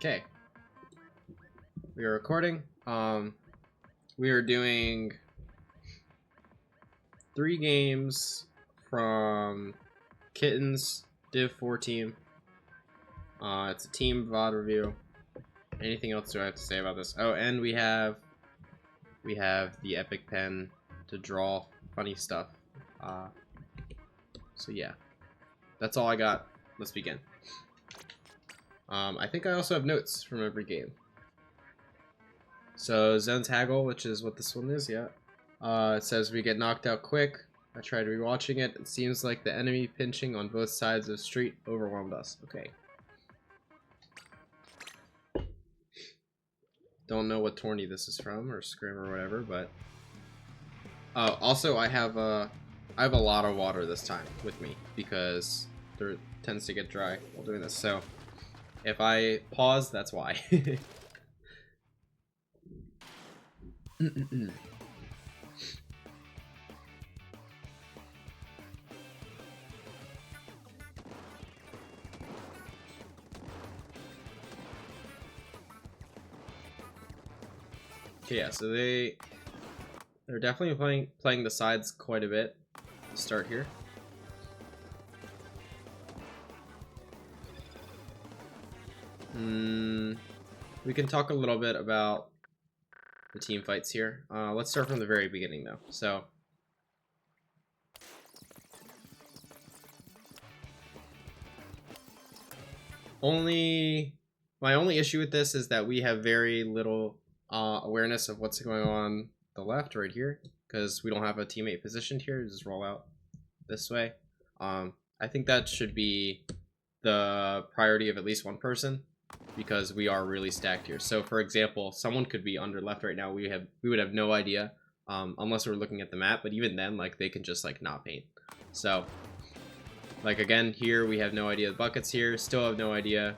Okay. We are recording. We are doing 3 games from Kittens Vod team. It's a team VOD review. Anything else do I have to say about this? Oh, and we have the epic pen to draw funny stuff. So yeah, that's all I got. Let's begin. I think I also have notes from every game. So Zone's Haggle, which is what this one is, yeah. It says we get knocked out quick. I tried rewatching it. It seems like the enemy pinching on both sides of the street overwhelmed us. Okay. Don't know what tourney this is from, or scrim or whatever, but also I have a lot of water this time with me because there tends to get dry while doing this. So if I pause, that's why. Okay, yeah, so they're definitely playing the sides quite a bit to start here. We can talk a little bit about the team fights here. Let's start from the very beginning though. So my only issue with this is that we have very little awareness of what's going on the left right here, because we don't have a teammate positioned here. Just roll out this way. I think that should be the priority of at least one person, because we are really stacked here. So for example, someone could be under left right now. We would have no idea unless we're looking at the map, but even then, like, they can just like not paint. So like again here we have no idea. The bucket's here, still have no idea.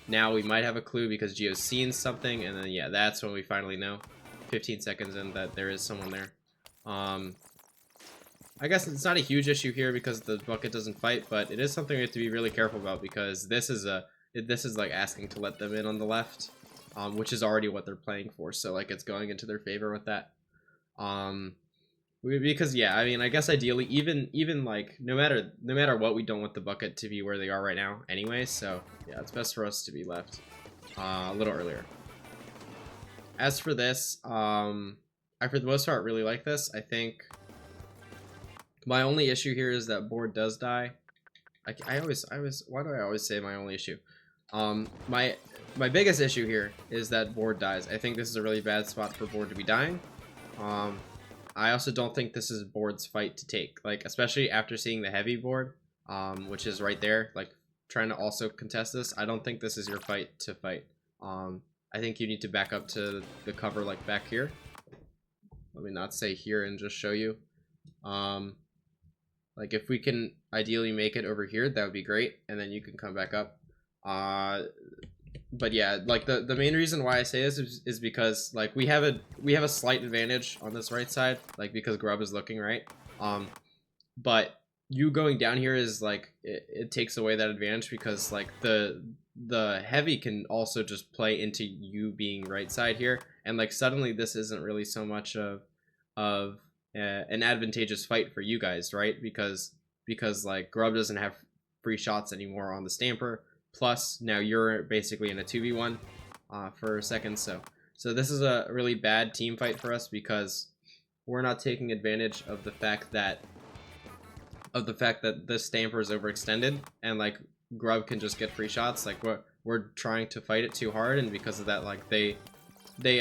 Now we might have a clue because Gio's seen something, and then yeah, that's when we finally know 15 seconds in that there is someone there. I guess it's not a huge issue here because the bucket doesn't fight, but it is something we have to be really careful about, because this is like asking to let them in on the left, which is already what they're playing for, so like it's going into their favor with that. Because yeah, I mean, I guess ideally even like no matter what, we don't want the bucket to be where they are right now anyway, so yeah, it's best for us to be left a little earlier. As for this, I for the most part really like this. I think my only issue here is that board does die. I always why do I always say my only issue? My biggest issue here is that board dies. I think this is a really bad spot for board to be dying. I also don't think this is board's fight to take, like especially after seeing the heavy board, which is right there, like trying to also contest this. I don't think this is your fight to fight. I think you need to back up to the cover, like back here. Let me not say here and just show you. Like if we can ideally make it over here, that would be great, and then you can come back up. But yeah, like the main reason why I say this is because like we have a slight advantage on this right side, like because Grub is looking right. But you going down here is like it takes away that advantage, because like the heavy can also just play into you being right side here, and like suddenly this isn't really so much of an advantageous fight for you guys, right? Because like Grub doesn't have free shots anymore on the Stamper. Plus now you're basically in a 2v1 for a second, so this is a really bad team fight for us, because we're not taking advantage of the fact that the Stamper is overextended, and like Grub can just get free shots. Like we're trying to fight it too hard, and because of that, like they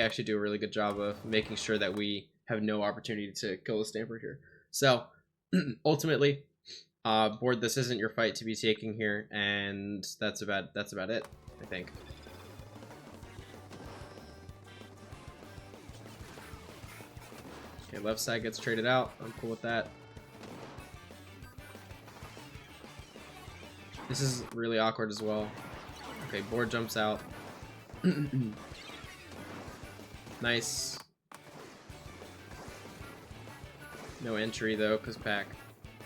actually do a really good job of making sure that we have no opportunity to kill the Stamper here. So ultimately, board, this isn't your fight to be taking here, and that's about it, I think. Okay, left side gets traded out. I'm cool with that. This is really awkward as well. Okay, board jumps out. Nice. No entry though, because pack.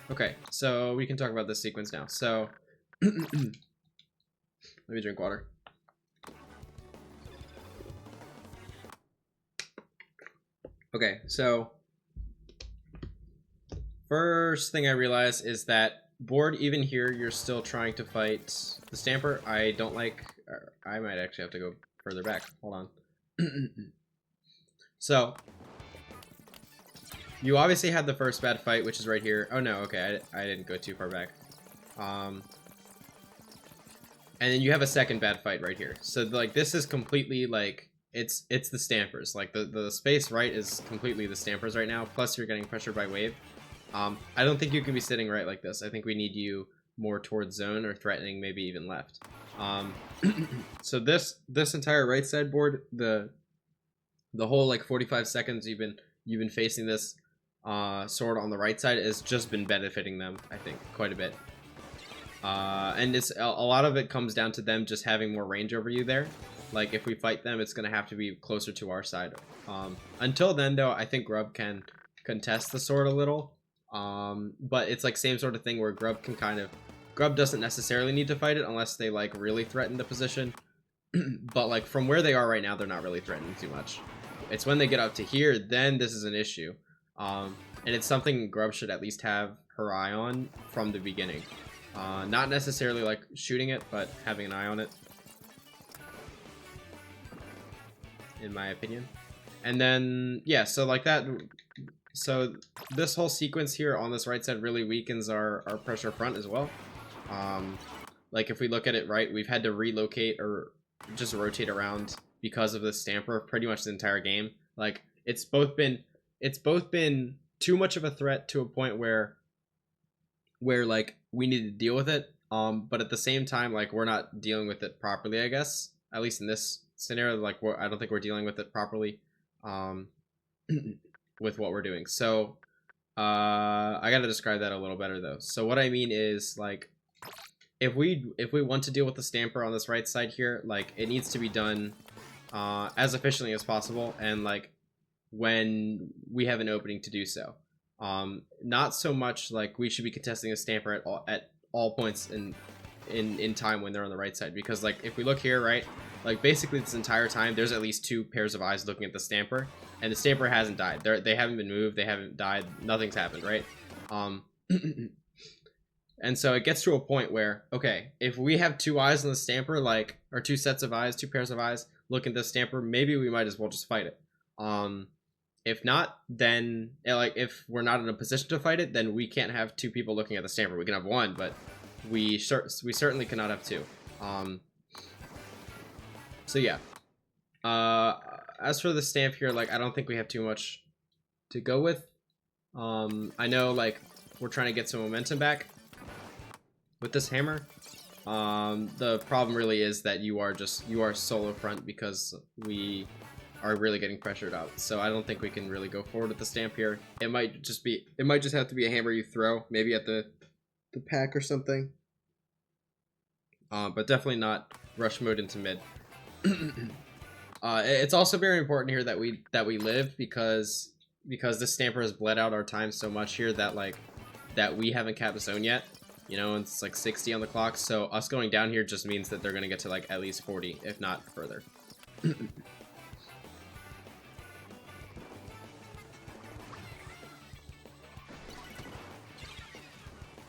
Okay, so we can talk about this sequence now. So let me drink water. Okay, so first thing I realize is that board, even here, you're still trying to fight the Stamper. I don't like... I might actually have to go further back. Hold on. So, you obviously had the first bad fight, which is right here. Oh no, okay, I didn't go too far back. And then you have a second bad fight right here. So, like, this is completely, like, it's the Stampers. Like, the space right is completely the Stampers right now, plus you're getting pressured by wave. I don't think you can be sitting right like this. I think we need you more towards zone or threatening, maybe even left. So this entire right side board, the whole like 45 seconds you've been facing this sword on the right side has just been benefiting them, I think, quite a bit. And it's a lot of it comes down to them just having more range over you there. Like, if we fight them, it's going to have to be closer to our side. Until then, though, I think Grub can contest the sword a little. But it's like same sort of thing where Grub can Grub doesn't necessarily need to fight it unless they like really threaten the position. But like from where they are right now, they're not really threatening too much. It's when they get up to here, then this is an issue. And it's something Grub should at least have her eye on from the beginning. Not necessarily like shooting it, but having an eye on it, in my opinion. And then, yeah, so like that. So this whole sequence here on this right side really weakens our pressure front as well. Like if we look at it right, we've had to relocate or just rotate around because of the Stamper pretty much the entire game. Like it's both been too much of a threat to a point where like we need to deal with it. But at the same time, like we're not dealing with it properly, I guess. At least in this scenario, like I don't think we're dealing with it properly. With what we're doing. So I gotta describe that a little better though. So what I mean is, like, if we want to deal with the Stamper on this right side here, like it needs to be done as efficiently as possible, and like when we have an opening to do so. Not so much like we should be contesting a Stamper at all points in time when they're on the right side, because like if we look here, right, like basically this entire time there's at least 2 pairs of eyes looking at the Stamper, and the Stamper hasn't died. They haven't been moved, they haven't died, nothing's happened, right? And so it gets to a point where, okay, if we have 2 eyes on the Stamper, like, or 2 sets of eyes, 2 pairs of eyes looking at the Stamper, maybe we might as well just fight it. If not, then like if we're not in a position to fight it, then we can't have 2 people looking at the Stamper. We can have 1, but we certainly cannot have 2. So yeah. As for the stamp here, like I don't think we have too much to go with. I know like we're trying to get some momentum back with this hammer. The problem really is that you are solo front because we are really getting pressured out. So I don't think we can really go forward with the stamp here. It might just have to be a hammer you throw, maybe at the pack or something. But definitely not rush mode into mid. It's also very important here that we live, because this Stamper has bled out our time so much here that we haven't capped the zone yet. You know, it's like 60 on the clock, so us going down here just means that they're gonna get to like at least 40, if not further.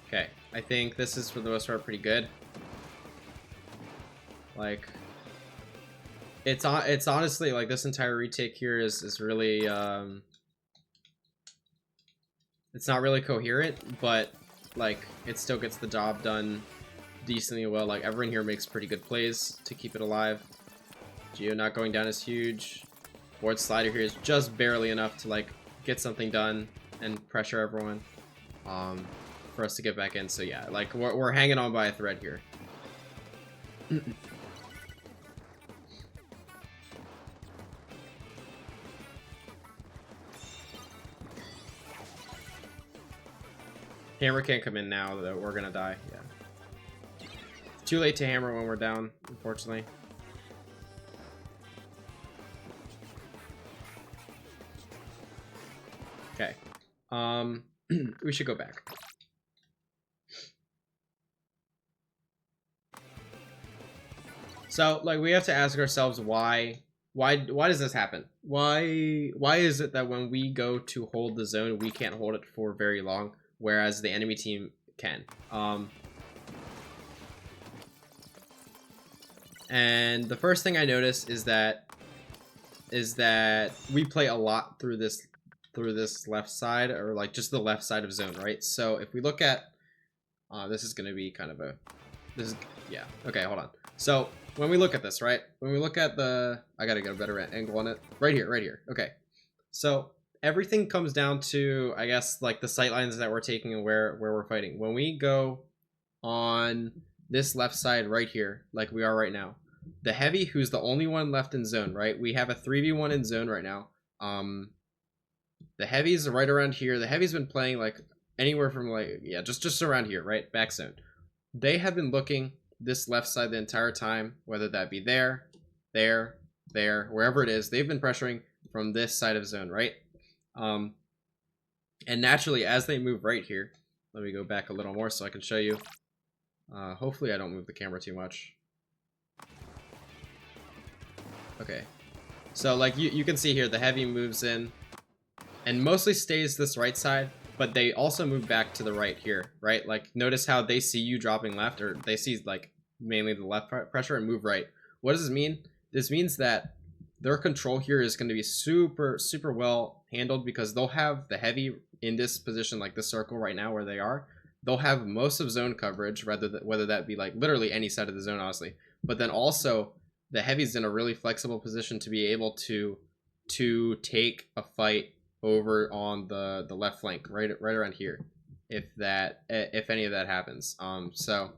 Okay, I think this is for the most part pretty good. Like, it's honestly like this entire retake here is really it's not really coherent, but like it still gets the job done decently well. Like everyone here makes pretty good plays to keep it alive. Geo not going down is huge. Board slider here is just barely enough to like get something done and pressure everyone for us to get back in. So yeah, like we're hanging on by a thread here. Hammer can't come in now, though. We're gonna die. Yeah. Too late to hammer when we're down, unfortunately. Okay. We should go back. So, like, we have to ask ourselves why Why does this happen? Why is it that when we go to hold the zone, we can't hold it for very long, whereas the enemy team can? And the first thing I notice is that we play a lot through this left side, or like just the left side of zone, right? So if we look at this is going to be kind of a yeah, okay, hold on. So when we look at this, right, when we look at the, I gotta get a better angle on it, right here, okay. So everything comes down to, I guess, like the sight lines that we're taking and where we're fighting. When we go on this left side right here, like we are right now, the heavy, who's the only one left in zone, right? We have a 3v1 in zone right now. The heavy's right around here. The heavy's been playing like anywhere from like, yeah, just around here, right? Back zone. They have been looking this left side the entire time, whether that be there, wherever it is. They've been pressuring from this side of zone, right? And naturally, as they move right here, let me go back a little more so I can show you. Hopefully I don't move the camera too much. Okay. So like you can see here, the heavy moves in and mostly stays this right side, but they also move back to the right here, right? Like notice how they see you dropping left, or they see like mainly the left pressure, and move right. What does this mean? This means that their control here is going to be super well handled, because they'll have the heavy in this position, like this circle right now where they are. They'll have most of zone coverage, whether that be like literally any side of the zone, honestly. But then also the heavy's in a really flexible position to be able to take a fight over on the left flank, right around here, if any of that happens. So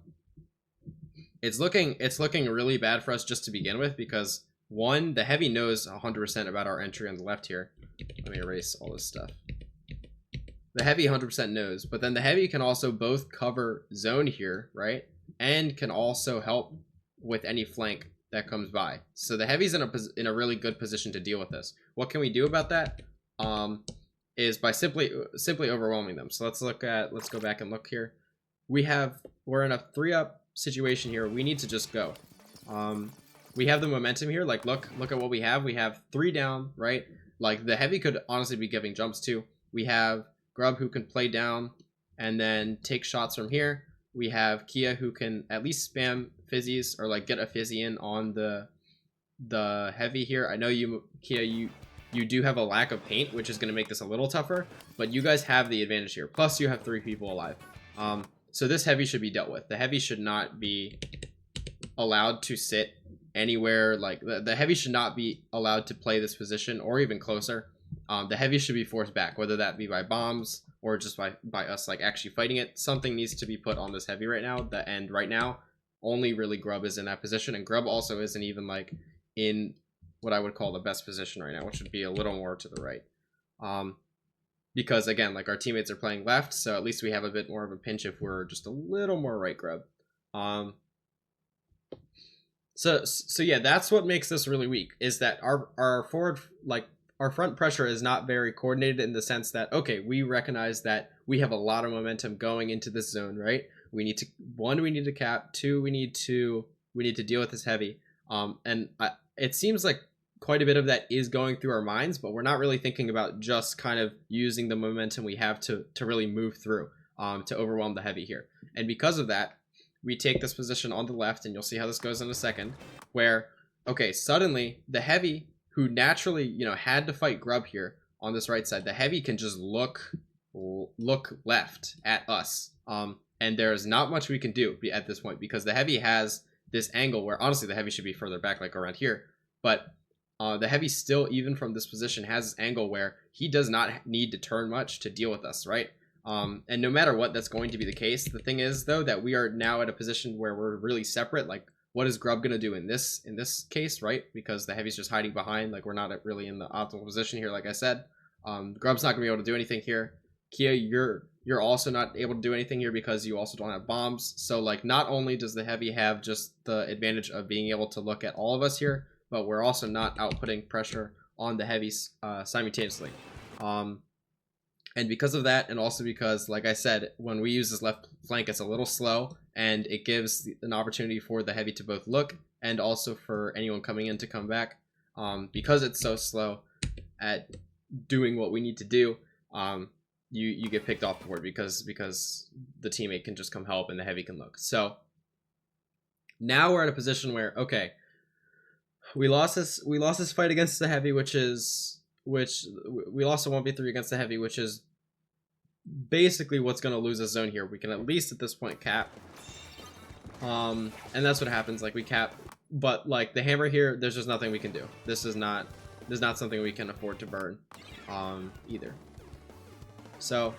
it's looking really bad for us just to begin with, because one, the heavy knows 100% about our entry on the left here. Let me erase all this stuff. The heavy 100% knows, but then the heavy can also both cover zone here, right, and can also help with any flank that comes by. So the heavy's in a really good position to deal with this. What can we do about that? Is by simply overwhelming them. So let's go back and look here. We're in a 3-up situation here. We need to just go. We have the momentum here. Like look at what we have. We have 3 down, right? Like the heavy could honestly be giving jumps too. We have Grub, who can play down and then take shots from here. We have Kia, who can at least spam fizzies, or like get a fizzy in on the heavy here. I know you, Kia, you do have a lack of paint, which is going to make this a little tougher, but you guys have the advantage here. Plus you have 3 people alive. So this heavy should be dealt with. The heavy should not be allowed to sit anywhere. Like the heavy should not be allowed to play this position or even closer. The heavy should be forced back, whether that be by bombs or just by us like actually fighting it. Something needs to be put on this heavy right now. And right now, only really Grub is in that position, and Grub also isn't even like in what I would call the best position right now, which would be a little more to the right. Because again, like our teammates are playing left, so at least we have a bit more of a pinch if we're just a little more right Grub. So yeah, that's what makes this really weak, is that our forward, like our front pressure is not very coordinated, in the sense that, okay, we recognize that we have a lot of momentum going into this zone, right? We need to, 1, we need to cap, 2, we need to deal with this heavy. It seems like quite a bit of that is going through our minds, but we're not really thinking about just kind of using the momentum we have to really move through, to overwhelm the heavy here. And because of that, we take this position on the left, and you'll see how this goes in a second, where, okay, suddenly the heavy, who naturally, you know, had to fight Grub here on this right side, the heavy can just look left at us. And there's not much we can do at this point, because the heavy has this angle where honestly the heavy should be further back, like around here. But the heavy still, even from this position, has this angle where he does not need to turn much to deal with us, right? And no matter what, that's going to be the case. The thing is, though, that we are now at a position where we're really separate. Like, what is Grub going to do in this case, right? Because the heavy's just hiding behind. Like, we're not really in the optimal position here, like I said. Grub's not going to be able to do anything here. Kia, you're also not able to do anything here because you also don't have bombs. So, like, not only does the heavy have just the advantage of being able to look at all of us here, but we're also not outputting pressure on the heavies simultaneously. And because of that, and also because, like I said, when we use this left flank, it's a little slow, and it gives an opportunity for the heavy to both look and also for anyone coming in to come back. because it's so slow at doing what we need to do, you get picked off the board because the teammate can just come help and the heavy can look. So now we're at a position where, okay, we lost this fight against the heavy, which we lost a 1v3 against the heavy, which is basically what's going to lose us zone here. We can at least at this point cap, and that's what happens. Like, we cap, but like the hammer here, there's just nothing we can do. This is not something we can afford to burn either. So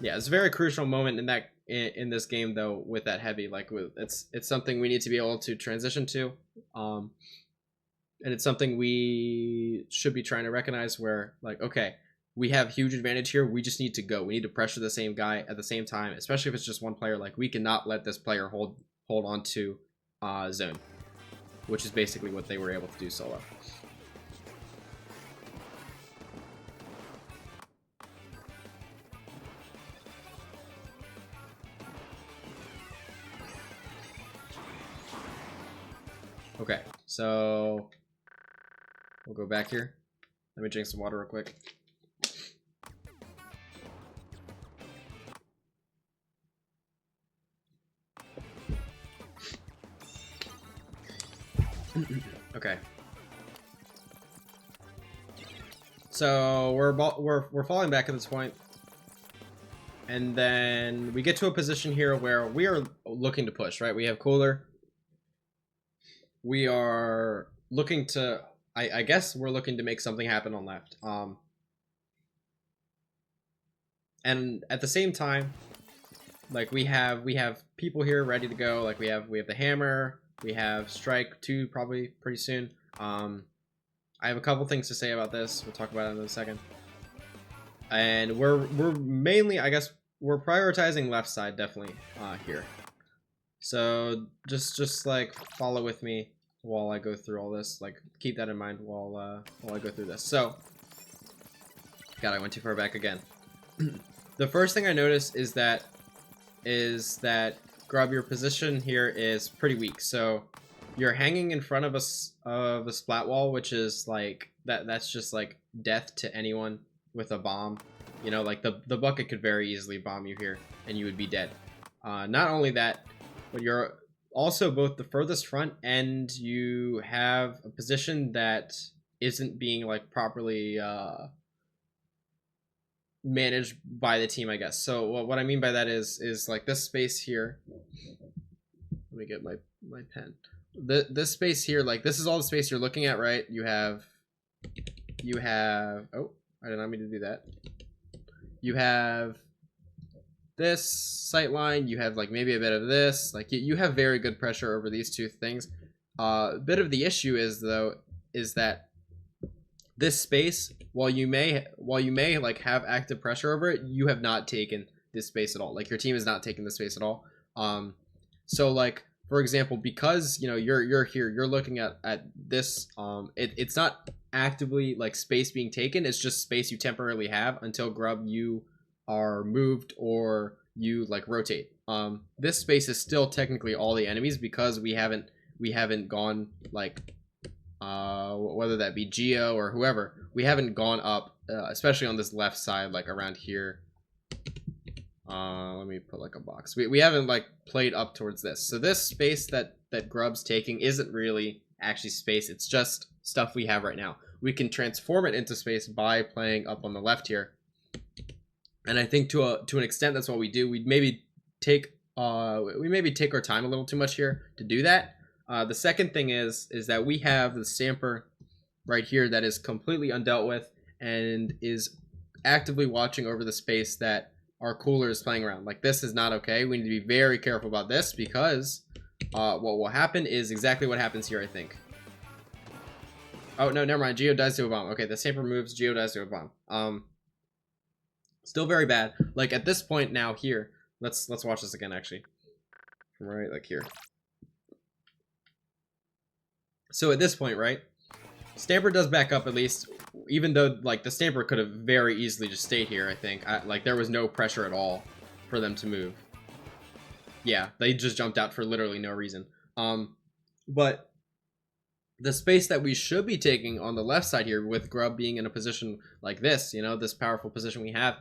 yeah, it's a very crucial moment in this game though, with that heavy. Like, it's something we need to be able to transition to, and it's something we should be trying to recognize, where like, okay, we have huge advantage here, we just need to go, we need to pressure the same guy at the same time, especially if it's just one player. Like, we cannot let this player hold on to zone, which is basically what they were able to do solo. Okay, so we'll go back here. Let me drink some water real quick. Okay. So we're falling back at this point. And then we get to a position here where we are looking to push, right? We have cooler. We are looking to, I guess we're looking to make something happen on left. And at the same time, like, we have people here ready to go. Like, we have the hammer, we have strike 2 probably pretty soon. I have a couple things to say about this. We'll talk about it in a second. And we're mainly, I guess, we're prioritizing left side definitely here. So just like follow with me while I go through all this. Like, keep that in mind while I go through this. So, God, I went too far back again. The first thing I noticed is that Grub, your position here is pretty weak. So you're hanging in front of a splat wall, which is like that's just like death to anyone with a bomb. You know, like the bucket could very easily bomb you here and you would be dead. Not only that, but you're also both the furthest front, and you have a position that isn't being like properly managed by the team, I guess. So what I mean by that is like this space here. Let me get my pen. This space here, like, this is all the space you're looking at, right? You have oh, I did not mean to do that. You have this sight line, you have like maybe a bit of this, like you have very good pressure over these two things. A bit of the issue is that this space, while you may like have active pressure over it, you have not taken this space at all. Like, your team has not taken this space at all. So like, for example, because you know you're here, you're looking at this, it's not actively like space being taken, it's just space you temporarily have until Grub, you are moved or you like rotate. This space is still technically all the enemies, because we haven't gone like whether that be Geo or whoever, we haven't gone up, especially on this left side, like around here. Let me put like a box. We haven't like played up towards this. So this space that Grub's taking isn't really actually space. It's just stuff we have right now. We can transform it into space by playing up on the left here. And I think to an extent that's what we do. We maybe take our time a little too much here to do that. The second thing is that we have the Stamper right here that is completely undealt with and is actively watching over the space that our cooler is playing around. Like, this is not okay. We need to be very careful about this, because what will happen is exactly what happens here, I think. Oh, no, never mind. Geo dies to a bomb. Okay, the Stamper moves, Geo dies to a bomb. Still very bad. Like, at this point now here, let's watch this again, actually. From right, like, here. So at this point, right, Stamper does back up at least, even though like the Stamper could have very easily just stayed here. I think like there was no pressure at all for them to move. Yeah, they just jumped out for literally no reason. But the space that we should be taking on the left side here, with Grub being in a position like this, you know, this powerful position we have,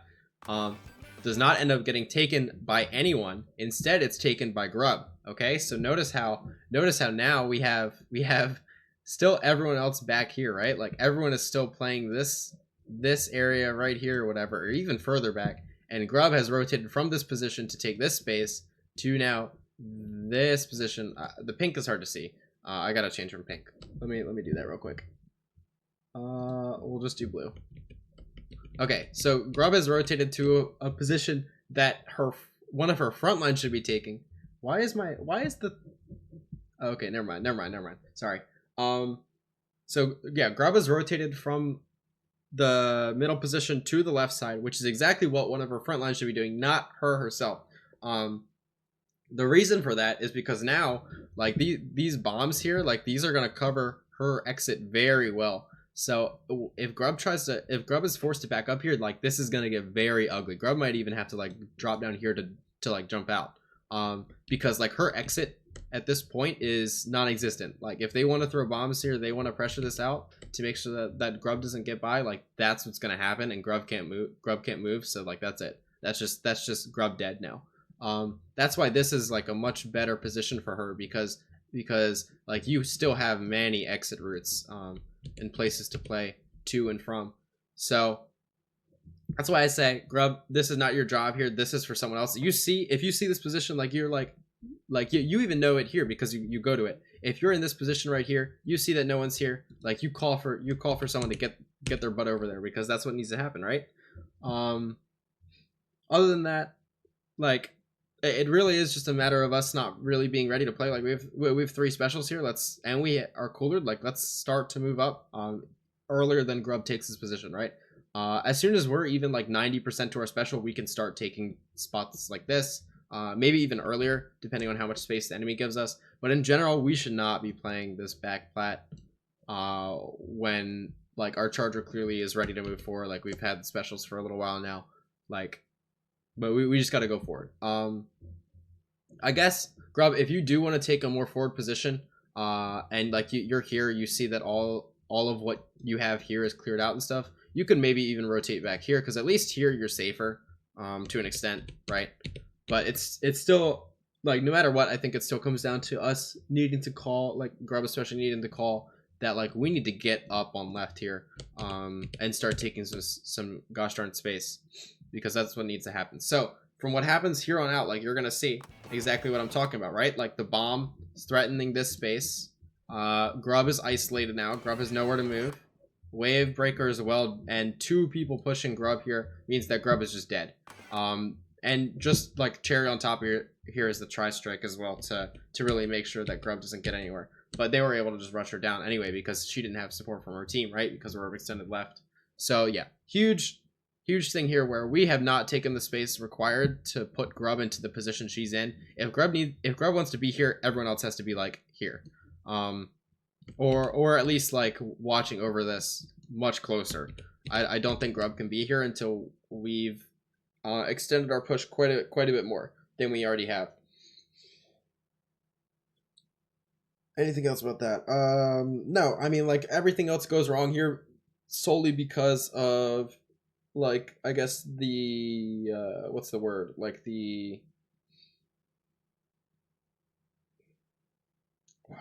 um, does not end up getting taken by anyone. Instead, it's taken by Grub. Okay, so notice how now we have still everyone else back here, right? Like everyone is still playing this area right here or whatever, or even further back, and Grub has rotated from this position to take this space to now this position. The pink is hard to see. I gotta change from pink. Let me do that real quick. We'll just do blue. Okay, so Grub has rotated to a position that one of her front lines should be taking. Why is the okay, never mind. Sorry. So yeah, Grub has rotated from the middle position to the left side, which is exactly what one of her front lines should be doing, not her herself. The reason for that is because now, like, these bombs here, like, these are going to cover her exit very well. So if Grub is forced to back up here, like, this is going to get very ugly. Grub might even have to, like, drop down here to like jump out. Because like her exit at this point is non-existent. Like if they want to throw bombs here, they want to pressure this out to make sure that Grub doesn't get by, like that's what's going to happen, and Grub can't move. So like that's it. That's just Grub dead now. That's why this is like a much better position for her, because like you still have many exit routes and places to play to and from. So that's why I say, Grub, this is not your job here. This is for someone else. If you see this position, like you're like you even know it here because you go to it. If you're in this position right here, you see that no one's here, like you call for someone to get their butt over there, because that's what needs to happen, right? Other than that, like it really is just a matter of us not really being ready to play. Like we have 3 specials here. And we are coolered. Like let's start to move up earlier than Grub takes his position, right? As soon as we're even like 90% to our special, we can start taking spots like this. Maybe even earlier, depending on how much space the enemy gives us. But in general, we should not be playing this back plat when like our charger clearly is ready to move forward. Like we've had the specials for a little while now. Like, but we just got to go forward. I guess, Grub, if you do want to take a more forward position, and like you're here, you see that all of what you have here is cleared out and stuff, you could maybe even rotate back here, because at least here you're safer to an extent, right? But it's still, like, no matter what, I think it still comes down to us needing to call, like Grub especially needing to call that, like, we need to get up on left here and start taking some gosh darn space, because that's what needs to happen. So from what happens here on out, like, you're gonna see exactly what I'm talking about, right? Like the bomb is threatening this space. Grub is isolated now. Grub has nowhere to move. Wave breaker as well, and 2 people pushing Grub here means that Grub is just dead. And just like cherry on top of here is the tri-strike as well to really make sure that Grub doesn't get anywhere. But they were able to just rush her down anyway, because she didn't have support from her team, right? Because we're extended left. So yeah, huge thing here where we have not taken the space required to put Grub into the position she's in. If Grub wants to be here, everyone else has to be like here. Or at least like watching over this much closer. I don't think Grub can be here until we've extended our push quite a bit more than we already have. Anything else about that? No, I mean, like, everything else goes wrong here solely because of, like, I guess the what's the word? Like the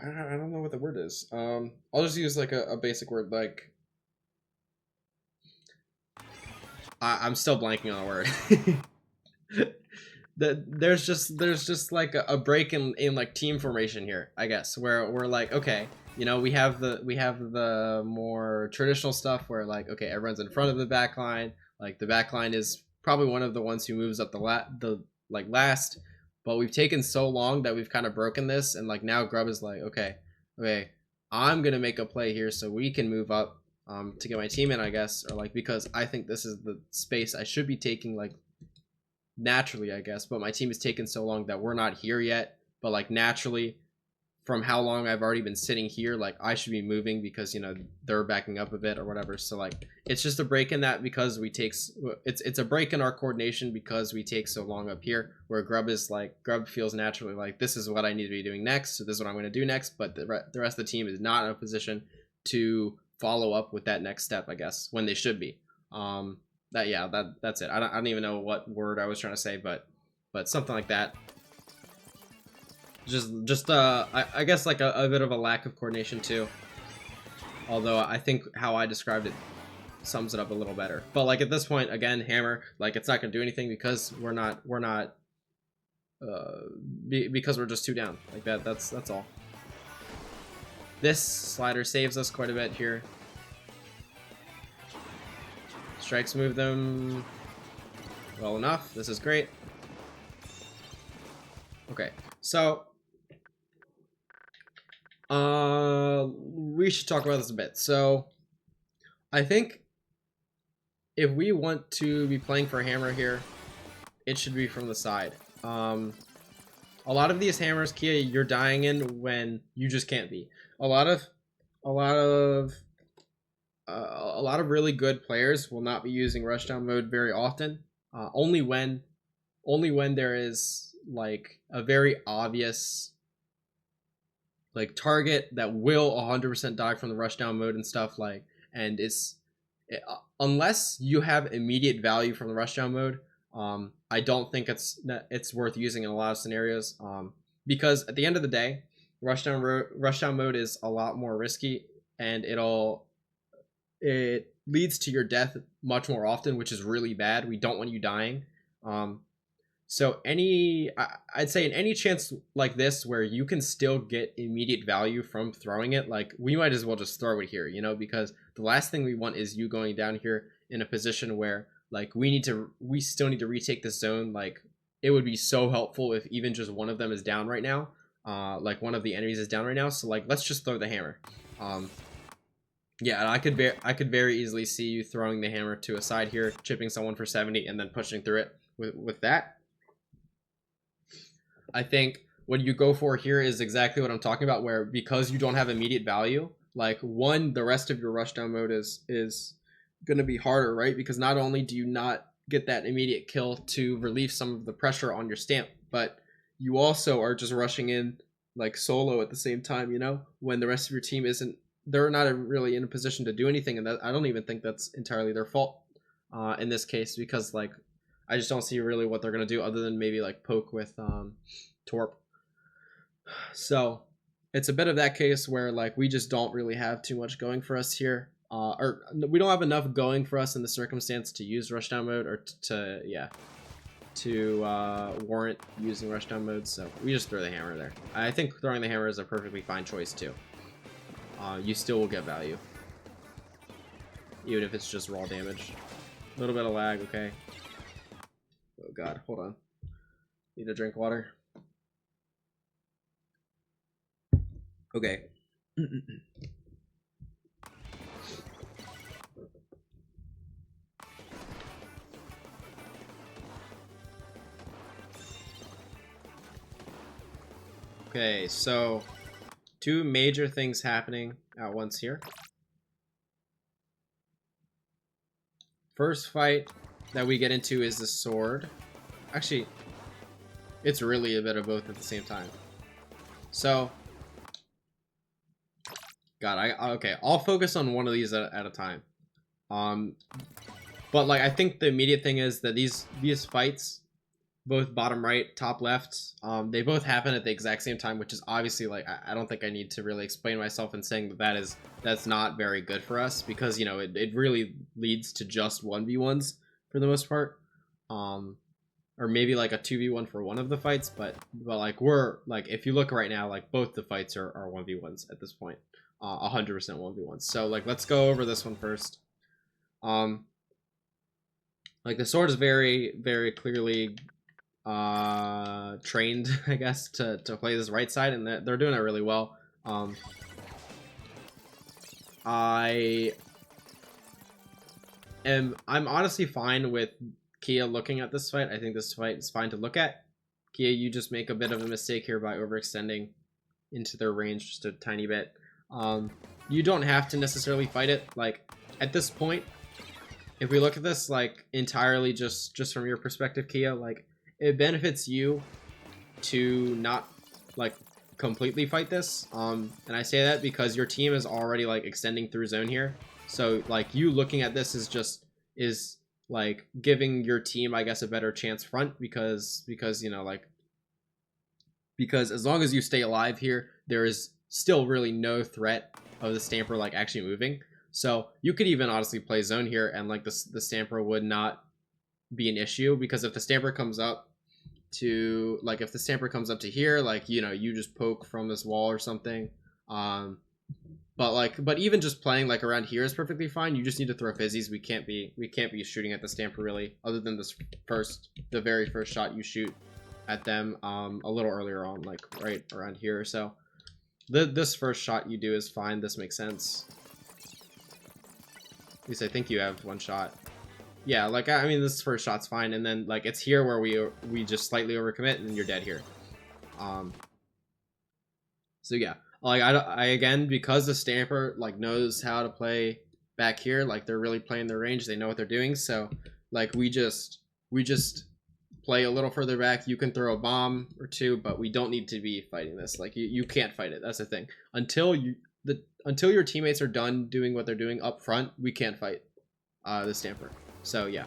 I don't know what the word is. I'll just use like a basic word, like I'm still blanking on a word. There's just like a break in like team formation here, I guess, where we're like, okay, you know, we have the more traditional stuff where like, okay, everyone's in front of the back line. Like the back line is probably one of the ones who moves up the last. But we've taken so long that we've kind of broken this, and like now Grub is like, okay, I'm gonna make a play here so we can move up to get my team in, I guess, or like because I think this is the space I should be taking, like naturally, I guess. But my team is taking so long that we're not here yet. But like naturally, from how long I've already been sitting here, like I should be moving because, you know, they're backing up a bit or whatever. So like it's just a break in that because it's a break in our coordination because we take so long up here, where Grub is like, Grub feels naturally like this is what I need to be doing next, so this is what I'm going to do next, but the rest of the team is not in a position to follow up with that next step, I guess, when they should be. That's it. I don't even know what word I was trying to say, but something like that. I guess like a bit of a lack of coordination too. Although I think how I described it sums it up a little better. But like at this point, again, hammer, like it's not gonna do anything because because we're just 2 down. Like that's all. This slider saves us quite a bit here. Strikes move them well enough. This is great. Okay, so we should talk about this a bit. So I think if we want to be playing for a hammer here, it should be from the side. A lot of these hammers, Kia, you're dying in when you just can't be. A lot of really good players will not be using rushdown mode very often. Only when there is like a very obvious like target that will 100% die from the rushdown mode and stuff, like, and unless you have immediate value from the rushdown mode, I don't think it's worth using in a lot of scenarios, because at the end of the day, rushdown mode is a lot more risky, and it leads to your death much more often, which is really bad. We don't want you dying. So I'd say in any chance like this where you can still get immediate value from throwing it, like we might as well just throw it here, you know, because the last thing we want is you going down here in a position where like we still need to retake this zone. Like it would be so helpful if even just one of them is down right now, like one of the enemies is down right now. So like let's just throw the hammer. Yeah, and I could very easily see you throwing the hammer to a side here, chipping someone for 70, and then pushing through it with that. I think what you go for here is exactly what I'm talking about, where because you don't have immediate value, like the rest of your rushdown mode is going to be harder, right? Because not only do you not get that immediate kill to relieve some of the pressure on your stamp, but you also are just rushing in like solo at the same time, you know, when the rest of your team they're not really in a position to do anything, and I don't even think that's entirely their fault in this case, because like I just don't see really what they're gonna do other than maybe like poke with Torp. So it's a bit of that case where like we just don't really have too much going for us here, or we don't have enough going for us in the circumstance to use rushdown mode, or to warrant using rushdown mode. So we just throw the hammer there. I think throwing the hammer is a perfectly fine choice too. You still will get value, even if it's just raw damage. A little bit of lag, okay. Oh god, hold on. Need to drink water. Okay. Okay, so 2 major things happening at once here. First fight that we get into is the sword. Actually, it's really a bit of both at the same time. So, God, okay, I'll focus on one of these at a time. But like I think the immediate thing is that these fights, both bottom right, top left, they both happen at the exact same time, which is obviously like I don't think I need to really explain myself in saying that's not very good for us, because you know it really leads to just 1v1s for the most part, or maybe like a 2v1 for one of the fights, but like we're like, if you look right now, like both the fights are 1v1s at this point, 100% 1v1s. So like let's go over this one first. Like the sword is very, very clearly trained, I guess, to play this right side, and they're doing it really well. I'm honestly fine with Kia looking at this fight. I think this fight is fine to look at. Kia, you just make a bit of a mistake here by overextending into their range just a tiny bit. You don't have to necessarily fight it. Like, at this point, if we look at this, like, entirely just from your perspective, Kia, like, it benefits you to not, like, completely fight this. And I say that because your team is already, like, extending through zone here. So, like, you looking at this is like giving your team, I guess, a better chance front because you know, like, because as long as you stay alive here, there is still really no threat of the Stamper, like, actually moving. So you could even honestly play zone here, and, like, the Stamper would not be an issue, because if the Stamper comes up to, like, if the Stamper comes up to here, like, you know, you just poke from this wall or something. But even just playing, like, around here is perfectly fine. You just need to throw fizzies. We can't be shooting at the Stamper really, other than the very first shot you shoot at them a little earlier on, like right around here or so. This first shot you do is fine. This makes sense. At least I think you have one shot. Yeah, like, I mean, this first shot's fine, and then, like, it's here where we just slightly overcommit, and you're dead here. So yeah, like, I again, because the Stamper, like, knows how to play back here, like, they're really playing their range, they know what they're doing, so, like, we just play a little further back. You can throw a bomb or two, but we don't need to be fighting this. Like, you can't fight it. That's the thing. Until your teammates are done doing what they're doing up front, we can't fight the Stamper. So yeah,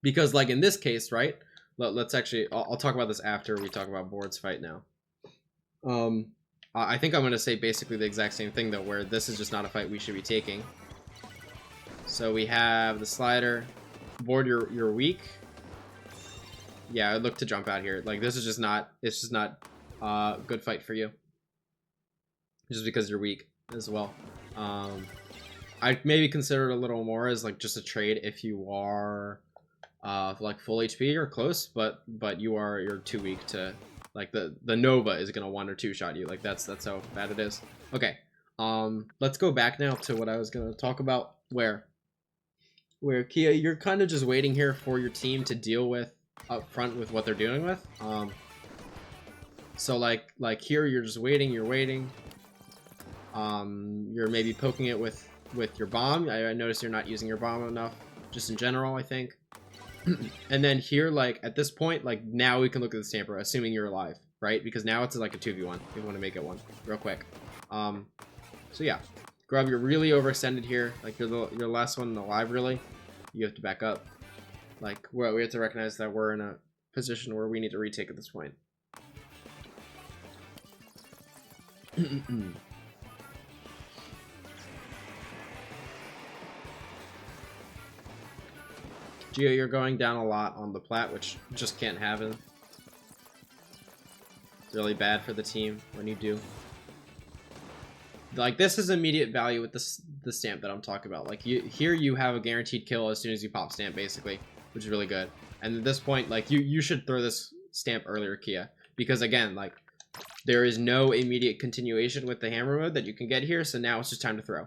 because, like, in this case, right, let's actually, I'll talk about this after we talk about boards fight now. I think I'm going to say basically the exact same thing, though, where this is just not a fight we should be taking. So we have the slider. Board, you're weak. Yeah, I'd look to jump out here. Like, this is just not, it's just not good fight for you. Just because you're weak as well. I'd maybe consider it a little more as, like, just a trade if you are like, full HP or close, but you're too weak to, like, the Nova is gonna 1 or 2 shot you. Like, that's how bad it is. Okay, let's go back now to what I was gonna talk about, where Kia, you're kind of just waiting here for your team to deal with up front with what they're dealing with. So like here, you're just waiting, you're waiting. You're maybe poking it with your bomb. I noticed you're not using your bomb enough, just in general, I think. And then here, like, at this point, like, now we can look at the Stamper, assuming you're alive, right? Because now it's like a 2v1. We want to make it one real quick. So yeah, Grub, you're really overextended here. Like, you're the last one alive, really. You have to back up. Like, well, we have to recognize that we're in a position where we need to retake at this point. Geo, you're going down a lot on the plat, which just can't happen. It's really bad for the team when you do. Like, this is immediate value with the stamp that I'm talking about. Like, here you have a guaranteed kill as soon as you pop stamp, basically, which is really good. And at this point, like, you should throw this stamp earlier, Kia, because, again, like, there is no immediate continuation with the hammer mode that you can get here, so now it's just time to throw.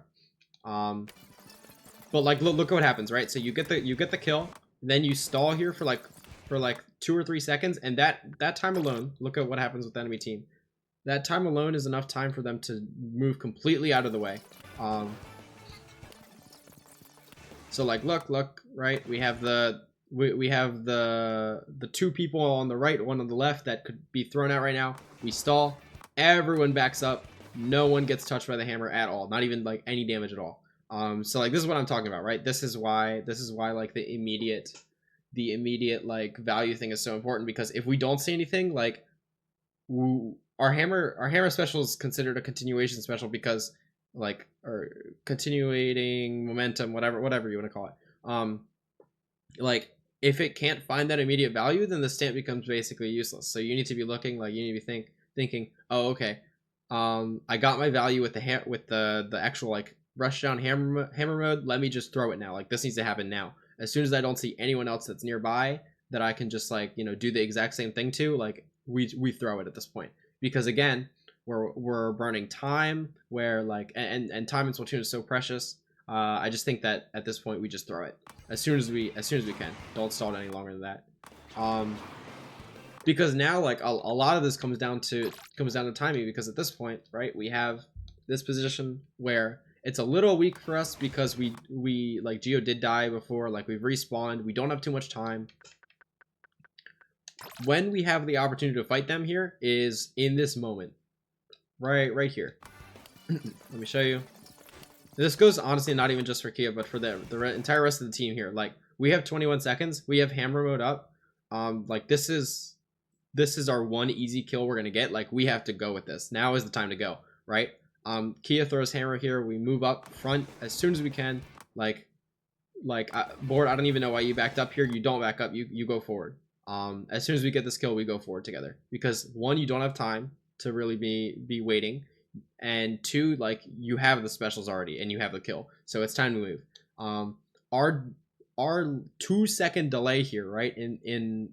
But, like, look at what happens, right? So you get the kill, then you stall here for like 2 or 3 seconds, and that time alone, look at what happens with the enemy team. That time alone is enough time for them to move completely out of the way. So, like, look, right? We have the 2 people on the right, one on the left that could be thrown out right now. We stall, everyone backs up, no one gets touched by the hammer at all, not even, like, any damage at all. So, like, this is what I'm talking about, right? This is why like, the immediate like, value thing is so important, because if we don't see anything, like, our hammer special is considered a continuation special because, like, or continuating momentum, whatever you want to call it. Like, if it can't find that immediate value, then the stamp becomes basically useless. So you need to be looking, like, you need to be thinking, oh, okay, I got my value with the actual, like, rush down hammer mode. Let me just throw it now. Like, this needs to happen now. As soon as I don't see anyone else that's nearby that I can just, like, you know, do the exact same thing to, like, we throw it at this point. Because, again, we're burning time, where, like, and time in Splatoon is so precious. I just think that at this point we just throw it as soon as we can. Don't stall it any longer than that. because now like a lot of this comes down to timing, because at this point, right, we have this position where it's a little weak for us because we like Geo did die before, like we've respawned, we don't have too much time. When we have the opportunity to fight them here is in this moment, right here. Let me show you. This goes honestly not even just for Kia, but for the entire rest of the team here. Like we have 21 seconds, we have hammer mode up. Like this is our one easy kill we're gonna get. Like we have to go with this. Now is the time to go, right? Kia throws hammer here. We move up front as soon as we can. Board, I don't even know why you backed up here. You don't back up. You go forward. As soon as we get this kill, we go forward together, because one, you don't have time to really be waiting, and two, like you have the specials already and you have the kill, so it's time to move. Our 2-second delay here, right, and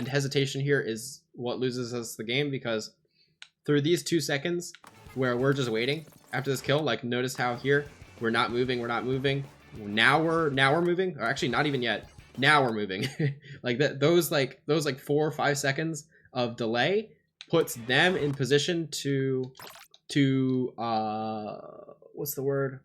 hesitation here is what loses us the game, because through these 2 seconds where we're just waiting after this kill, like notice how here we're not moving. Now we're moving, or actually not even yet. Now we're moving. Like that, those 4 or 5 seconds of delay puts them in position to what's the word?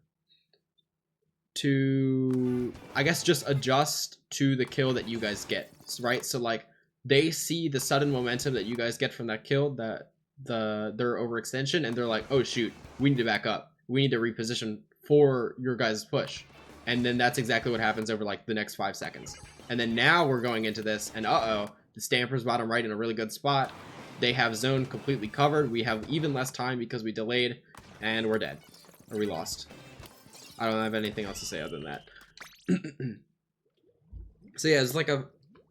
To, I guess, just adjust to the kill that you guys get, right? So like they see the sudden momentum that you guys get from that kill, that their overextension, and they're like, oh shoot, we need to back up. We need to reposition for your guys' push. And then that's exactly what happens over like the next 5 seconds. And then now we're going into this, and the Stamper's bottom right in a really good spot. They have zone completely covered. We have even less time because we delayed, and we're dead. Or we lost. I don't have anything else to say other than that. So yeah, it's like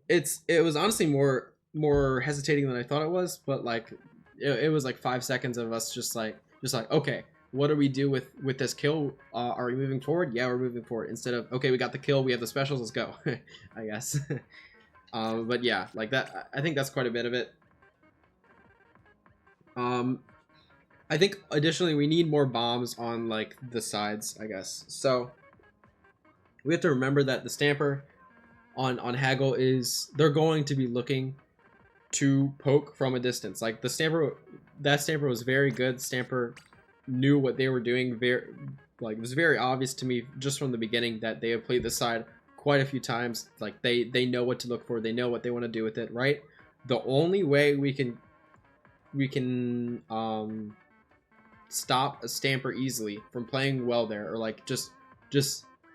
it was honestly more hesitating than I thought it was, but like it was like 5 seconds of us just like okay, what do we do with this kill? Are we moving forward? Yeah, we're moving forward. Instead of, okay, we got the kill, we have the specials, let's go. I guess. But yeah, like that, I think that's quite a bit of it. I think additionally we need more bombs on like the sides, I guess. So we have to remember that the Stamper on Haggle they're going to be looking to poke from a distance. Like that Stamper was very good. Stamper knew what they were doing. It was very obvious to me just from the beginning that they have played this side quite a few times. Like they know what to look for. They know what they want to do with it, right? The only way we can stop a Stamper easily from playing well there, or like just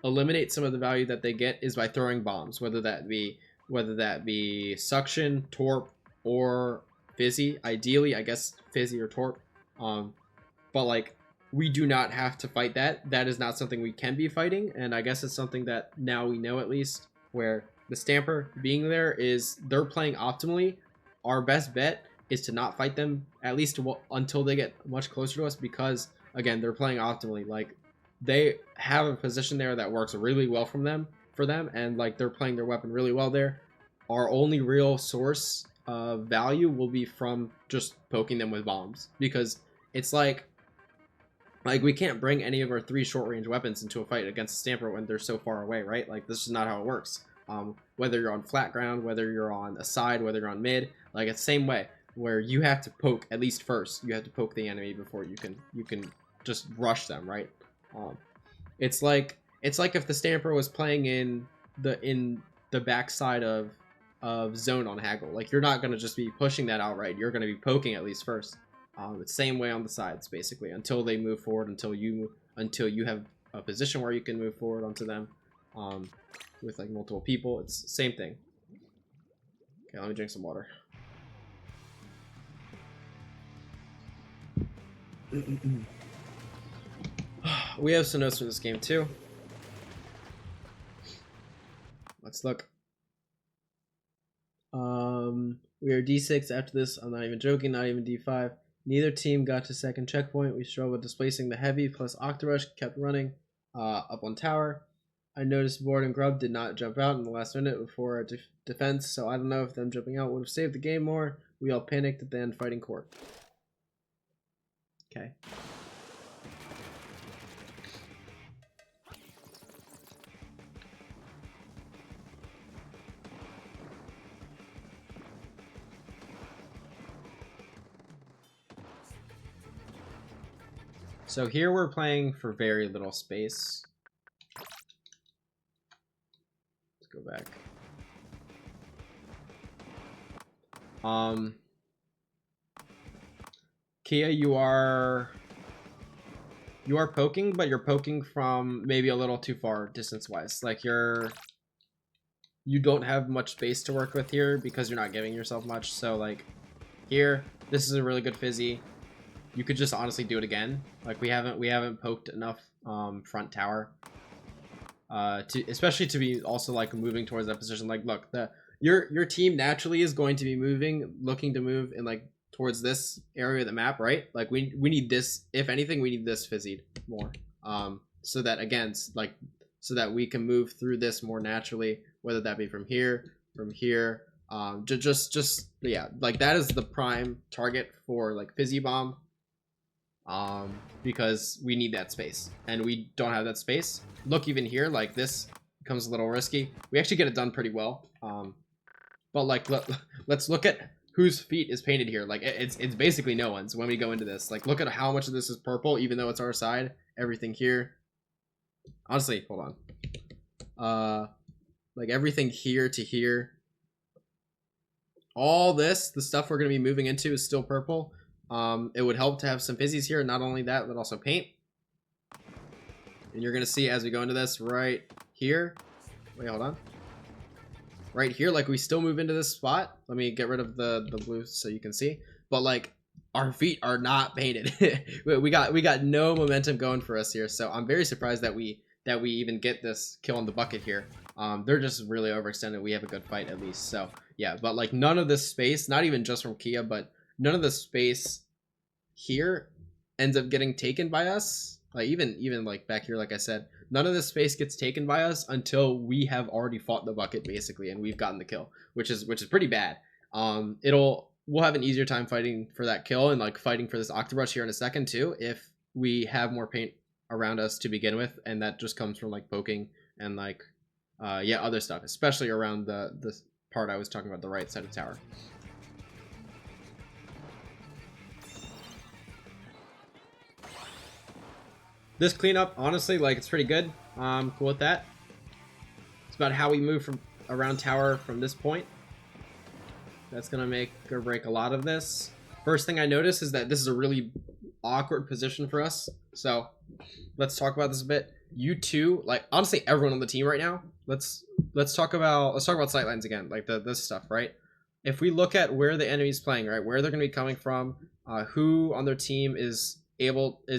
eliminate some of the value that they get, is by throwing bombs, whether that be suction, torp, or fizzy. Ideally, I guess fizzy or torp. But like we do not have to fight that. That is not something we can be fighting, and I guess it's something that now we know, at least, where the Stamper being there is, they're playing optimally. Our best bet is to not fight them, at least until they get much closer to us, because again, they're playing optimally. Like they have a position there that works really well for them, and like they're playing their weapon really well there. Our only real source of value will be from just poking them with bombs, because it's like we can't bring any of our 3 short-range weapons into a fight against a Stamper when they're so far away, right? Like this is not how it works. Whether you're on flat ground, whether you're on a side, whether you're on mid, like it's the same way, where you have to poke at least first. You have to poke the enemy before you can just rush them, right? It's like if the Stamper was playing in the backside of zone on Haggle. Like you're not gonna just be pushing that outright. You're gonna be poking at least first. The same way on the sides, basically, until they move forward, until you have a position where you can move forward onto them. With like multiple people, it's the same thing. Okay, let me drink some water. We have some notes from this game too. Let's look. We are D6 after this. I'm not even joking, not even D5. Neither team got to second checkpoint. We struggled displacing the heavy, plus Octorush kept running up on tower. I noticed Board and Grub did not jump out in the last minute before our defense, so I don't know if them jumping out would have saved the game more. We all panicked at the end fighting Court. Okay. So here we're playing for very little space. Let's go back. Kia, you are poking, but you're poking from maybe a little too far distance-wise. Like you don't have much space to work with here because you're not giving yourself much. So like here, this is a really good fizzy. You could just honestly do it again. Like we haven't poked enough front tower. Especially to be also like moving towards that position. Like look, your team naturally is going to be looking to move in like towards this area of the map, right? Like we need this. If anything, we need this fizzied more. So that again, like so that we can move through this more naturally, whether that be from here, just yeah, like that is the prime target for like fizzy bomb. Because we need that space and we don't have that space. Look, even here, like this becomes a little risky. We actually get it done pretty well. But like let's look at whose feet is painted here. Like it's basically no one's when we go into this. Like look at how much of this is purple, even though it's our side. Everything here, honestly, hold on. Like everything here to here, all this, the stuff we're gonna be moving into is still purple. It would help to have some fizzies here. Not only that, but also paint. And you're gonna see as we go into this right here. Wait, hold on. Right here, like we still move into this spot. Let me get rid of the blue so you can see. But like our feet are not painted. we got no momentum going for us here. So I'm very surprised that we even get this kill on the bucket here. They're just really overextended. We have a good fight at least. So yeah, but like none of this space, not even just from Kia, but none of the space here ends up getting taken by us. Like even like back here, like I said, none of this space gets taken by us until we have already fought the bucket basically, and we've gotten the kill, which is pretty bad. We'll have an easier time fighting for that kill and like fighting for this Octobrush here in a second too, if we have more paint around us to begin with, and that just comes from like poking and like yeah, other stuff, especially around the part I was talking about, the right side of the tower. This cleanup, honestly, like it's pretty good. I'm cool with that. It's about how we move from around tower from this point. That's gonna make or break a lot of this. First thing I notice is that this is a really awkward position for us. So let's talk about this a bit. You two, like honestly, everyone on the team right now. Let's talk about sightlines again, like this stuff, right? If we look at where the enemy's playing, right, where they're gonna be coming from, who on their team is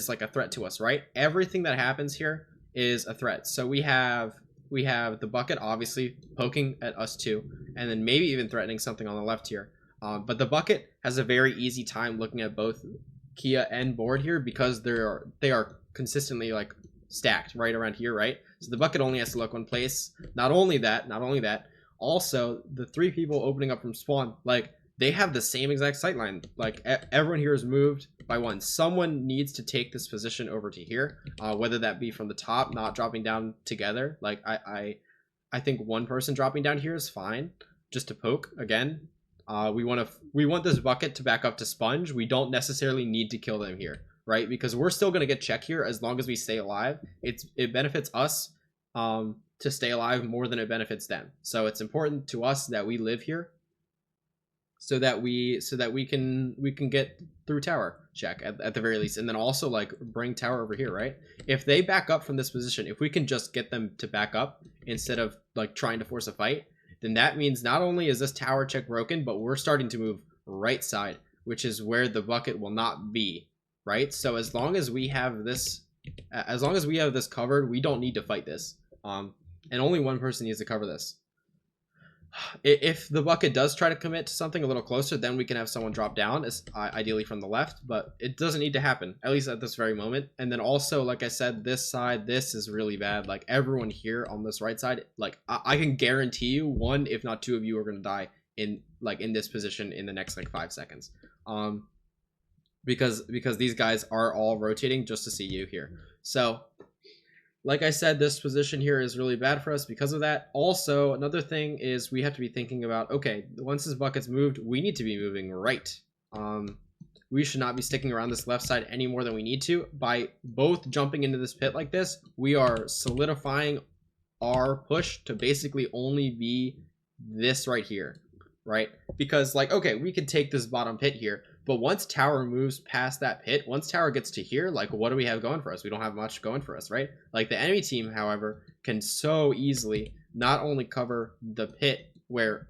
like a threat to us, right? Everything that happens here is a threat. So we have the bucket obviously poking at us too, and then maybe even threatening something on the left here. But the bucket has a very easy time looking at both Kia and board here because they are consistently like stacked right around here, right? So the bucket only has to look one place. Not only that, also the three people opening up from spawn, like they have the same exact sightline. Like everyone here is moved by one. Someone needs to take this position over to here, whether that be from the top, not dropping down together. Like I think one person dropping down here is fine, just to poke again. We want this bucket to back up to sponge. We don't necessarily need to kill them here, right? Because we're still gonna get check here as long as we stay alive. It benefits us to stay alive more than it benefits them. So it's important to us that we live here, so that we can get through tower check at the very least, and then also like bring tower over here, right? If they back up from this position, if we can just get them to back up instead of like trying to force a fight, then that means not only is this tower check broken, but we're starting to move right side, which is where the bucket will not be, right? So as long as we have this covered, we don't need to fight this, and only one person needs to cover this. If the bucket does try to commit to something a little closer, then we can have someone drop down, ideally from the left, but it doesn't need to happen, at least at this very moment. And then also, like I said, this side, this is really bad. Like everyone here on this right side, like I can guarantee you one, if not two of you are going to die in this position in the next like 5 seconds. Because these guys are all rotating just to see you here. So like I said, this position here is really bad for us because of that. Also, another thing is we have to be thinking about, okay, once this bucket's moved, we need to be moving right. we should not be sticking around this left side any more than we need to. By both jumping into this pit like this, we are solidifying our push to basically only be this right here, right? Because like, okay, we could take this bottom pit here, but once tower moves past that pit, once tower gets to here, like what do we have going for us? We don't have much going for us, right? Like the enemy team, however, can so easily not only cover the pit where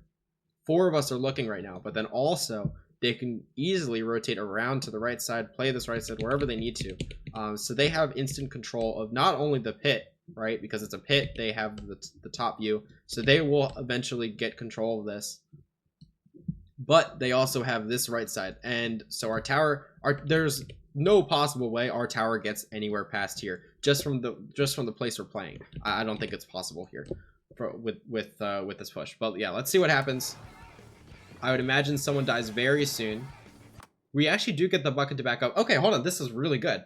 4 of us are looking right now, but then also they can easily rotate around to the right side, play this right side wherever they need to. So they have instant control of not only the pit, right? Because it's a pit, they have the top view, so they will eventually get control of this. But they also have this right side, and so our tower, there's no possible way our tower gets anywhere past here just from the place we're playing. I don't think it's possible here with this push. But yeah, let's see what happens. I would imagine someone dies very soon. We actually do get the bucket to back up. Okay, hold on, this is really good.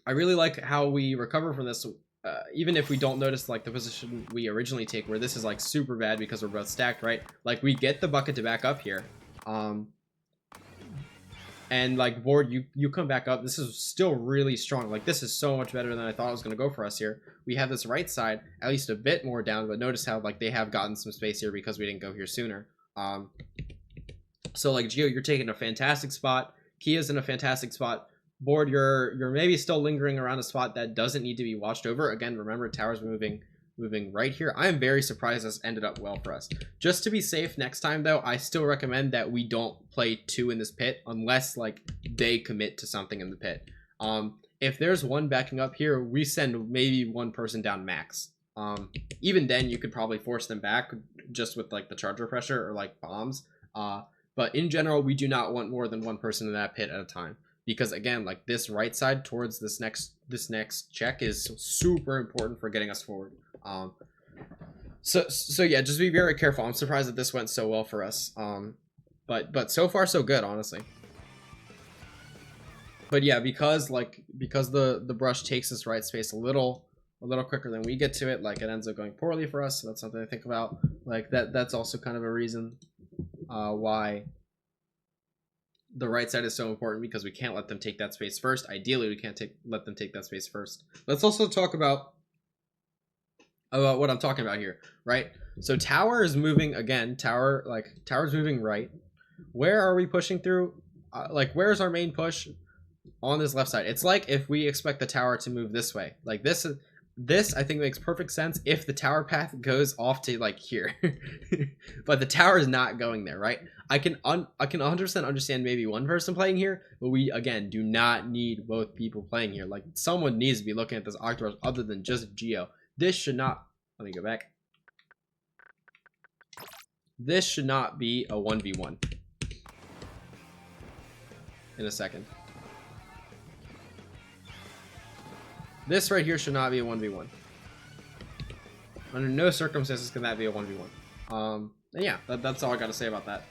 I really like how we recover from this, even if we don't notice like the position we originally take, where this is like super bad because we're both stacked, right? Like we get the bucket to back up here, and like board, you come back up. This is still really strong. Like this is so much better than I thought it was gonna go for us here. We have this right side at least a bit more down, but notice how like they have gotten some space here because we didn't go here sooner. So like Geo, you're taking a fantastic spot. Kia's in a fantastic spot. Board, you're maybe still lingering around a spot that doesn't need to be watched over. Again, remember tower's moving right here. I am very surprised this ended up well for us. Just to be safe next time though, I still recommend that we don't play 2 in this pit unless like they commit to something in the pit. If there's one backing up here, we send maybe 1 person down max. Even then you could probably force them back just with like the charger pressure or like bombs. But in general, we do not want more than 1 person in that pit at a time. Because again, like this right side towards this next check is super important for getting us forward. So yeah, just be very careful. I'm surprised that this went so well for us. But so far so good, honestly. But yeah, because the brush takes this right space a little quicker than we get to it, like it ends up going poorly for us. So that's something to think about. Like that's also kind of a reason why the right side is so important, because we can't let them take that space first. Ideally, we can't let them take that space first. Let's also talk about what I'm talking about here, right? So tower is moving again. Tower's moving right. Where are we pushing through? Like where's our main push? On this left side. It's like if we expect the tower to move this way. Like this I think makes perfect sense if the tower path goes off to like here. But the tower is not going there, right? I can 100% understand maybe 1 person playing here, but we again do not need both people playing here. Like someone needs to be looking at this octopus other than just Geo. This should not, let me go back. This should not be a 1v1 in a second. This right here should not be a 1v1. Under no circumstances can that be a 1v1. And yeah, that's all I got to say about that.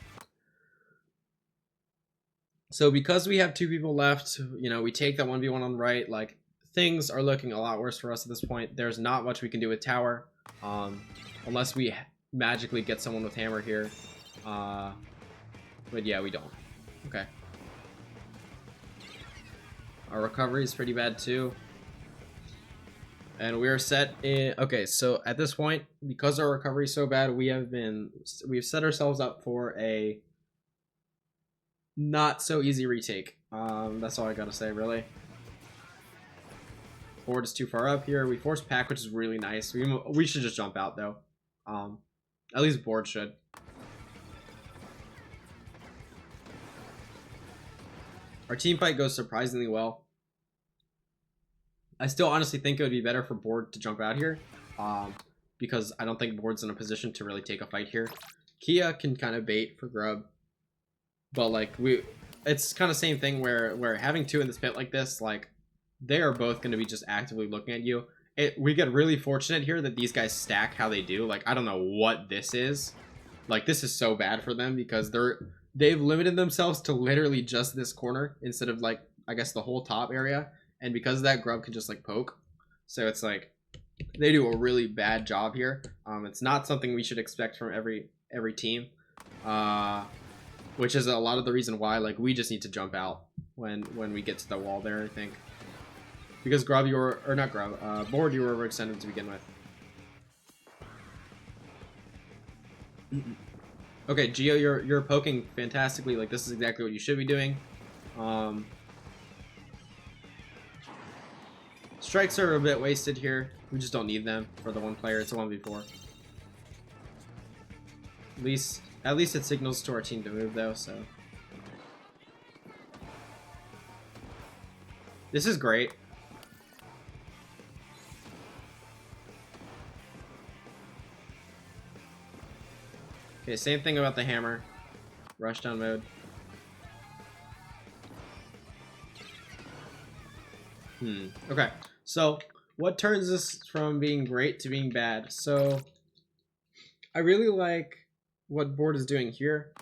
So because we have 2 people left, you know, we take that 1v1 on the right, like things are looking a lot worse for us at this point. There's not much we can do with tower, unless we magically get someone with hammer here. But yeah, we don't. Okay. Our recovery is pretty bad too. And we're set in. Okay, so at this point, because our recovery is so bad, we've set ourselves up for a not so easy retake. That's all I gotta say, really. Board is too far up here. We force pack, which is really nice. We should just jump out though. At least board should. Our team fight goes surprisingly well. I still honestly think it would be better for board to jump out here, because I don't think board's in a position to really take a fight here. Kia can kind of bait for grub, but like it's kind of same thing where having 2 in this pit like this, like they are both going to be just actively looking at you. We get really fortunate here that these guys stack how they do. Like I don't know what this is. Like this is so bad for them because they've limited themselves to literally just this corner instead of like I guess the whole top area. And because of that, grub can just like poke. So it's like they do a really bad job here. It's not something we should expect from every team. which is a lot of the reason why like we just need to jump out when we get to the wall there, I think. Because Grub, you were, or not Grub, Board, you were overextended to begin with. Okay, Geo, you're poking fantastically. Like, this is exactly what you should be doing. Strikes are a bit wasted here. We just don't need them for the one player. It's a 1v4. At least it signals to our team to move, though, so. This is great. Okay, same thing about the hammer. Rushdown mode. Okay, so what turns this from being great to being bad? So I really like what Board is doing here,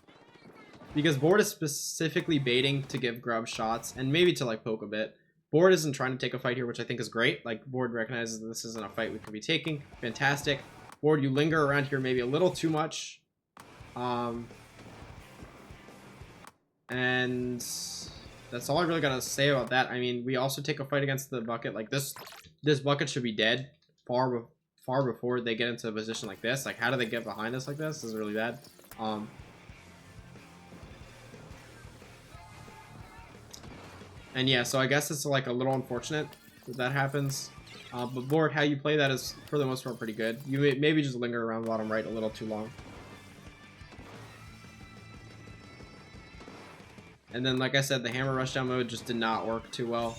because Board is specifically baiting to give Grub shots and maybe to like poke a bit. Board isn't trying to take a fight here, which I think is great. Like, Board recognizes this isn't a fight we could be taking. Fantastic. Board, you linger around here maybe a little too much. And that's all I really gotta say about that. I mean, we also take a fight against the bucket. Like, this bucket should be dead far before they get into a position like this. Like, how do they get behind us like this? This is really bad. And yeah, so I guess it's like a little unfortunate that happens. But Board, how you play that is for the most part pretty good. You maybe just linger around bottom right a little too long. And then, like I said, the hammer rushdown mode just did not work too well.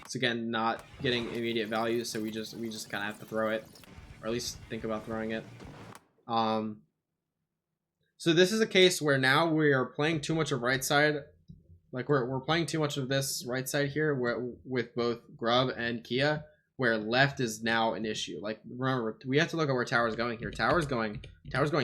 It's again not getting immediate value, so we just kind of have to throw it, or at least think about throwing it. So this is a case where now we are playing too much of right side. Like we're playing too much of this right side here, with both Grub and Kia, where left is now an issue. Like, remember, we have to look at where Tower's going here. Tower's going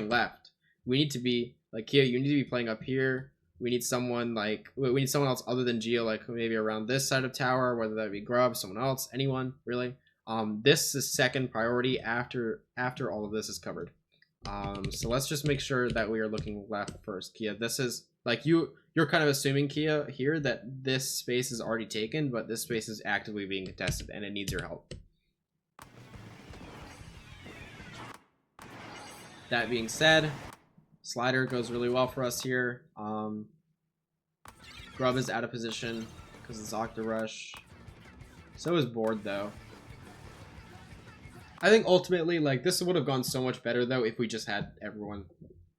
left. We need to be like, Kia, you need to be playing up here. We need someone else other than Geo, like maybe around this side of Tower, whether that be Grub, someone else, anyone really. This is second priority after all of this is covered. So let's just make sure that we are looking left first. Kia, this is like you're kind of assuming, Kia, here that this space is already taken, but this space is actively being contested and it needs your help. That being said, slider goes really well for us here. Grub is out of position because it's Octarush. So is Board, though. I think ultimately, like, this would have gone so much better, though, if we just had everyone,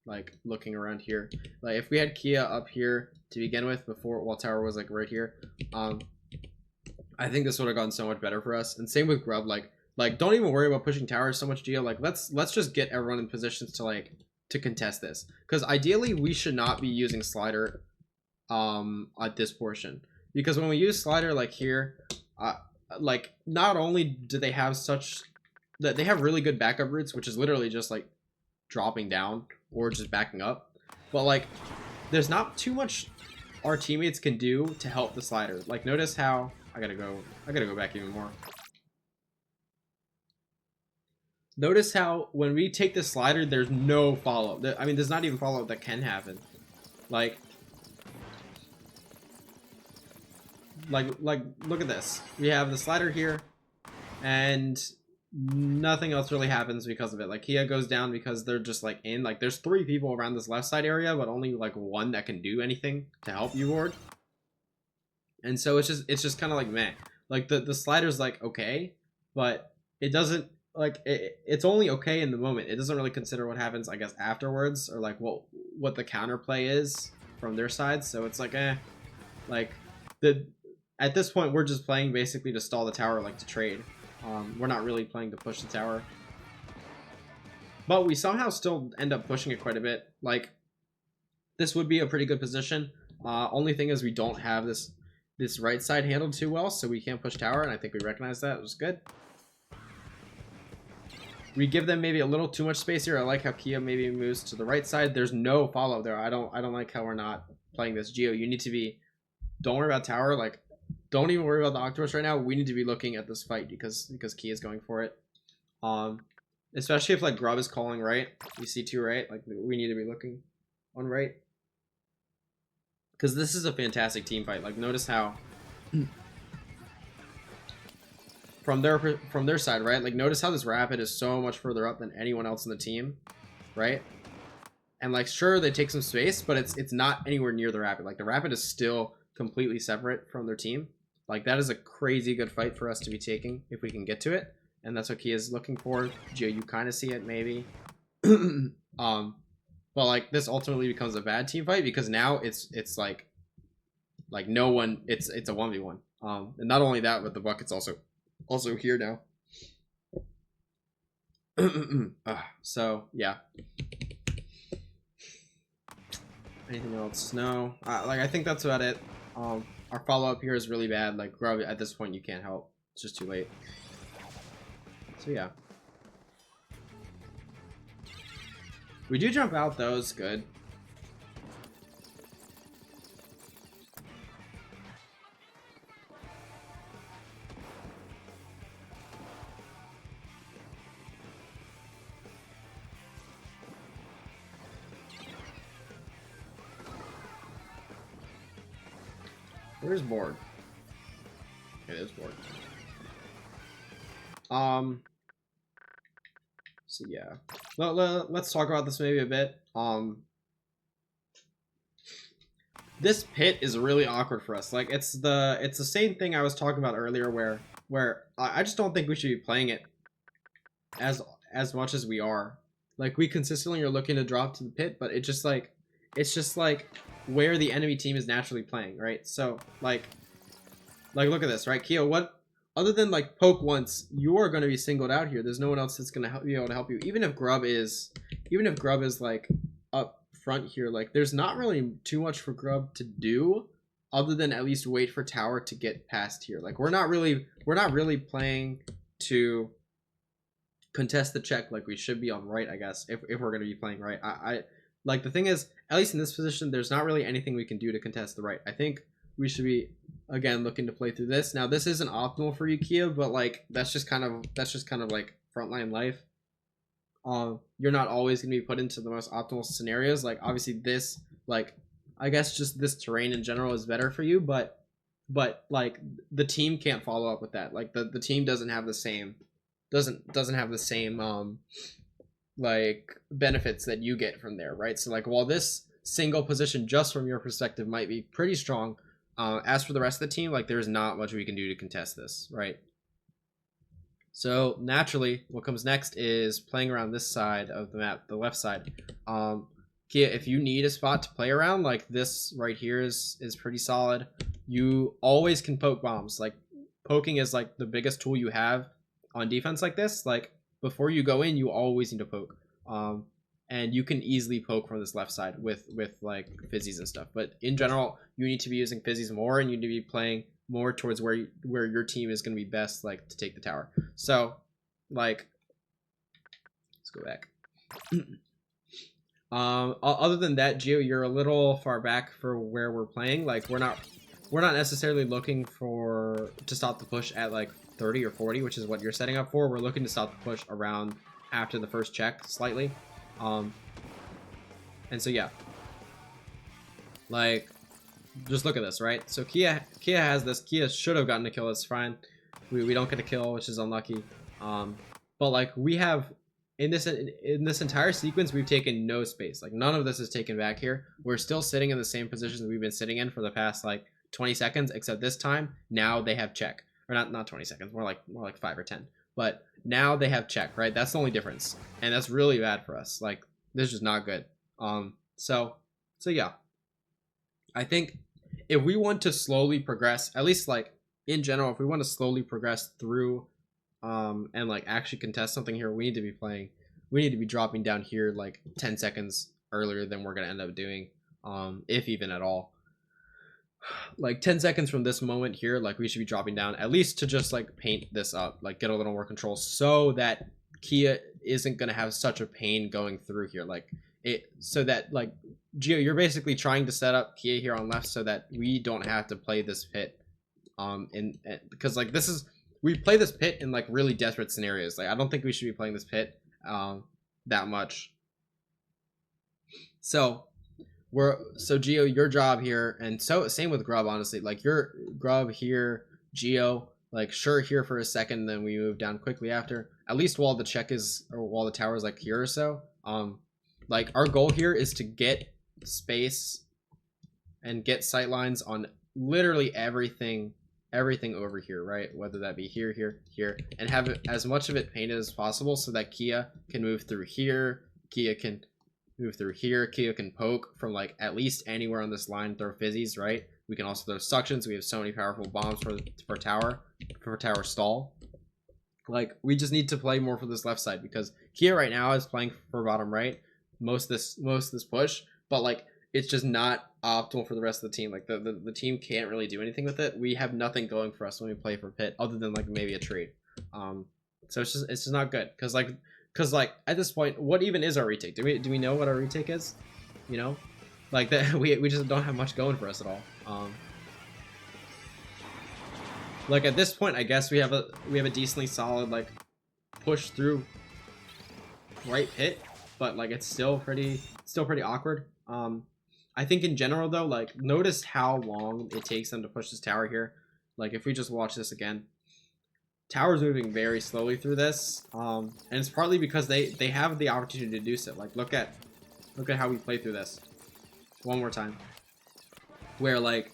like, looking around here. Like, if we had Kia up here to begin with while Tower was, like, right here, I think this would have gone so much better for us. And same with Grub, like don't even worry about pushing Tower so much, Geo. Like, let's just get everyone in positions to contest this, because ideally we should not be using slider at this portion, because when we use slider like here, like, not only do they have that they have really good backup routes, which is literally just like dropping down or just backing up, but like there's not too much our teammates can do to help the slider. Like, notice how I gotta go back even more. Notice how when we take the slider, there's no follow-up. I mean, there's not even follow-up that can happen. Like, look at this. We have the slider here, and nothing else really happens because of it. Like, Kia goes down because they're just like in. Like, there's 3 people around this left side area, but only like 1 that can do anything to help you, Board. And so it's just kind of like meh. Like, the slider's like okay, but it doesn't. Like, it's only okay in the moment. It doesn't really consider what happens, I guess, afterwards, or like what the counterplay is from their side. So it's like, like at this point we're just playing basically to stall the tower, like to trade. We're not really playing to push the tower, but we somehow still end up pushing it quite a bit. Like, this would be a pretty good position. Only thing is we don't have this right side handled too well, so we can't push tower, and I think we recognize that. It was good. We give them maybe a little too much space here. I like how Kia maybe moves to the right side. There's no follow there. I don't like how we're not playing this. Geo, you need to be, don't worry about tower. Like, don't even worry about the Octopus right now. We need to be looking at this fight because Kia is going for it. Especially if like Grub is calling right. You see 2 right. Like, we need to be looking on right. because this is a fantastic team fight. Like, notice how from their side, right? Like, notice how this rapid is so much further up than anyone else in the team, right? And like, sure, they take some space, but it's not anywhere near the rapid. Like, the rapid is still completely separate from their team. Like, that is a crazy good fight for us to be taking if we can get to it, and that's what Kia is looking for. Gio, you kind of see it maybe. But like, this ultimately becomes a bad team fight because now it's like no one. It's a 1v1. And not only that, but the bucket's also here now. So yeah. Anything else? No. Like, I think that's about it. Our follow-up here is really bad. Like, Grub, at this point, you can't help. It's just too late. So yeah. We do jump out, though. It's good. Where's board? It is board. So yeah, let's talk about this maybe a bit. This pit is really awkward for us. Like, it's the same thing I was talking about earlier, where I just don't think we should be playing it as much as we are. Like, we consistently are looking to drop to the pit, but it's just like where the enemy team is naturally playing, right? So like look at this, right? Keo, what other than like poke once, you are going to be singled out here. There's no one else that's going to be able to help you. Even if Grub is like up front here, like, there's not really too much for Grub to do other than at least wait for tower to get past here. Like, we're not really playing to contest the check like we should be on right, I guess, if we're going to be playing right. I like, the thing is, at least in this position, there's not really anything we can do to contest the right. I think we should be, again, looking to play through this. Now, this isn't optimal for you, Kia, but like, that's just kind of like frontline life. You're not always going to be put into the most optimal scenarios. Like, obviously this, like, I guess just this terrain in general is better for you, but like, the team can't follow up with that. Like, the team doesn't have the same like benefits that you get from there, right? So like, while this single position just from your perspective might be pretty strong, as for the rest of the team, like, there's not much we can do to contest this, right? So naturally, what comes next is playing around this side of the map, the left side. Kia, if you need a spot to play around, like, this right here is pretty solid. You always can poke bombs. Like, poking is like the biggest tool you have on defense like this. Like, before you go in, you always need to poke. And you can easily poke from this left side with like fizzies and stuff. But in general, you need to be using fizzies more, and you need to be playing more towards where your team is going to be best, like, to take the tower. So, like, let's go back. Other than that, Gio, you're a little far back for where we're playing. Like, we're not necessarily looking to stop the push at like 30 or 40, which is what you're setting up for. We're looking to stop the push around after the first check slightly. And so yeah, like, just look at this, right? So Kia has this. Kia should have gotten a kill. It's fine. We don't get a kill, which is unlucky. But like, we have in this entire sequence, we've taken no space. Like, none of this is taken back here. We're still sitting in the same positions that we've been sitting in for the past like 20 seconds, except this time now they have check. Or not 20 seconds, more like 5 or 10. But now they have check, right? That's the only difference, and that's really bad for us. Like, this is just not good. So yeah, I think if we want to slowly progress, at least like in general, if we want to slowly progress through, and like actually contest something here, we need to be dropping down here like 10 seconds earlier than we're gonna end up doing, if even at all. Like 10 seconds from this moment here, like, we should be dropping down at least to just like paint this up, like get a little more control, so that Kia isn't gonna have such a pain going through here. Like, so that, like, Gio, you're basically trying to set up Kia here on left so that we don't have to play this pit, because like, we play this pit in like really desperate scenarios. Like, I don't think we should be playing this pit that much. So So Geo, your job here, and so same with Grub, honestly. Like your Grub here, Geo, like sure here for a second, then we move down quickly after. At least while the check is, or while the tower is like here or so. Like our goal here is to get space and get sight lines on literally everything over here, right? Whether that be here, here, and have it, as much of it painted as possible so that Kia can move through here, Kia can move through here, Kia can poke from like at least anywhere on this line, throw fizzies, right? We can also throw suctions. We have so many powerful bombs for tower stall. Like we just need to play more for this left side because Kia right now is playing for bottom right most of this push, but like it's just not optimal for the rest of the team. Like the team can't really do anything with it. We have nothing going for us when we play for pit other than like maybe a trade. So it's just not good because like at this point, what even is our retake? Do we know what our retake is? You know, like that we just don't have much going for us at all. Like at this point, I guess we have a decently solid like push through right pit, but like it's still pretty awkward. I think in general though, like notice how long it takes them to push this tower here. Like if we just watch this again, tower's moving very slowly through this, and it's partly because they have the opportunity to do so. Like look at how we play through this one more time, where like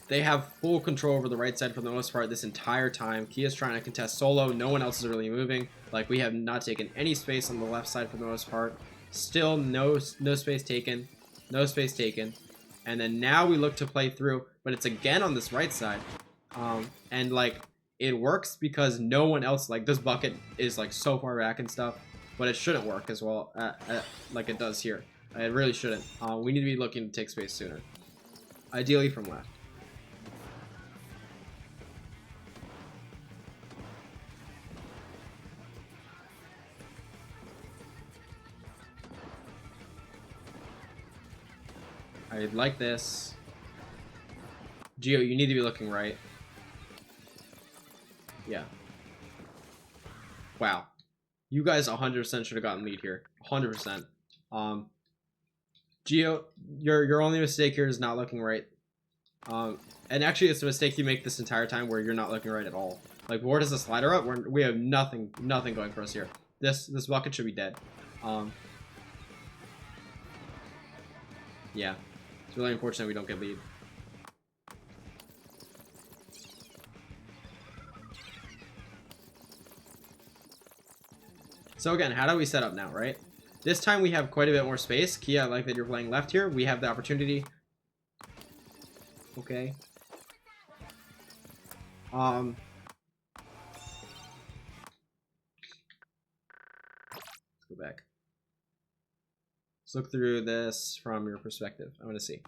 they have full control over the right side for the most part this entire time. Kia's trying to contest solo. No one else is really moving. Like we have not taken any space on the left side for the most part. Still no space taken. No space taken. And then now we look to play through, but it's again on this right side. And like it works because no one else, like this bucket is like so far back and stuff, but it shouldn't work as well like it does here. It really shouldn't. We need to be looking to take space sooner. Ideally from left. I like this. Geo, you need to be looking right. Yeah. Wow. You guys 100% should have gotten lead here. 100%. Geo, your only mistake here is not looking right. And actually it's a mistake you make this entire time where you're not looking right at all. Like Ward has a slider up, we have nothing going for us here. This bucket should be dead. Yeah. It's really unfortunate we don't get lead. So again, how do we set up now, right? This time we have quite a bit more space. Kia, I like that you're playing left here. We have the opportunity. Okay. Let's go back. Let's look through this from your perspective. I want to see.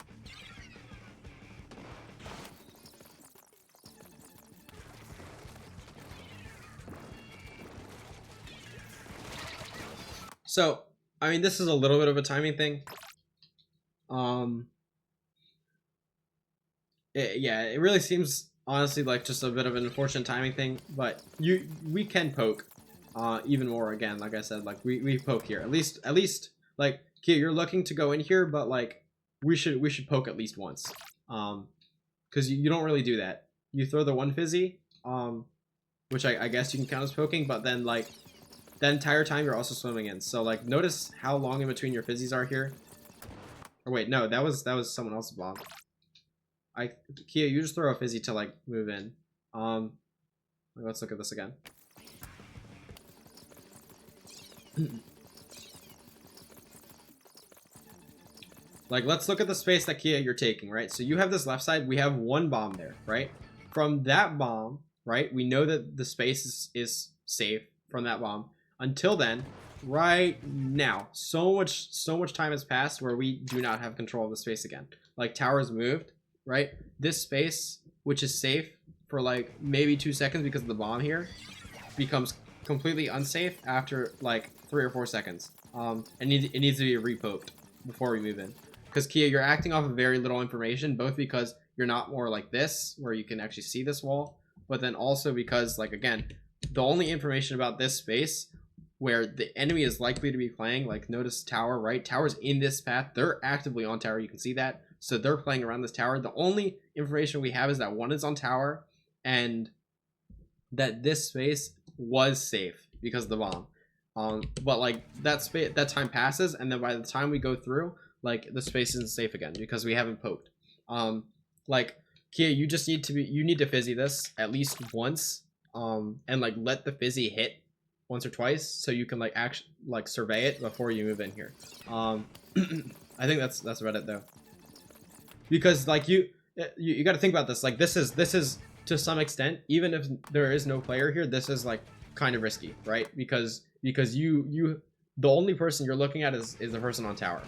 So, I mean, this is a little bit of a timing thing. Yeah, it really seems honestly like just a bit of an unfortunate timing thing, but we can poke even more again. Like I said, like we poke here. At least like Kia, you're looking to go in here, but like we should poke at least once. Because you don't really do that. You throw the one fizzy, which I guess you can count as poking, but then like that entire time you're also swimming in. So like notice how long in between your fizzies are here. Or wait, no, that was someone else's bomb. Kia, you just throw a fizzy to like move in. Let's look at this again. Like, let's look at the space that Kia you're taking, right? So you have this left side, we have one bomb there, right? From that bomb, right, we know that the space is safe from that bomb. Until then, right now, so much time has passed where we do not have control of the space again. Like, tower's moved, right? This space, which is safe for like maybe 2 seconds because of the bomb here, becomes completely unsafe after like 3 or 4 seconds. And it needs to be repoked before we move in. Because Kia, you're acting off of very little information, both because you're not more like this, where you can actually see this wall, but then also because, like, again, the only information about this space where the enemy is likely to be playing. Like, notice tower, right? Tower's in this path. They're actively on tower. You can see that. So they're playing around this tower. The only information we have is that one is on tower and that this space was safe because of the bomb. But like that time passes, and then by the time we go through, like the space isn't safe again because we haven't poked. Like Kia, you just need to fizzy this at least once, and like let the fizzy hit once or twice so you can like actually like survey it before you move in here. I think that's Reddit though, because like you got to think about this. Like this is to some extent, even if there is no player here, this is like kind of risky, right? Because you the only person you're looking at is the person on tower,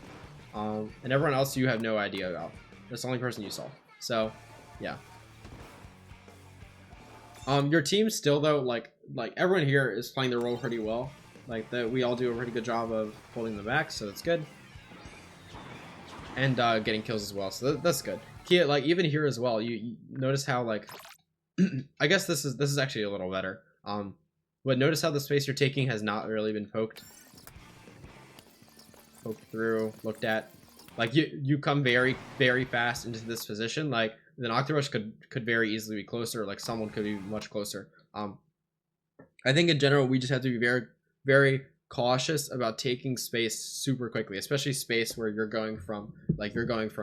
and everyone else you have no idea about. That's the only person you saw. So yeah. Your team still though, like everyone here is playing their role pretty well. Like that, we all do a pretty good job of holding them back, so that's good. And getting kills as well, so that's good. Kia, like even here as well, you notice how like I guess this is actually a little better. But notice how the space you're taking has not really been poked through, looked at. Like you come very fast into this position. Like the Octorosh could very easily be closer. Like someone could be much closer. I think in general we just have to be very cautious about taking space super quickly, especially space where you're going from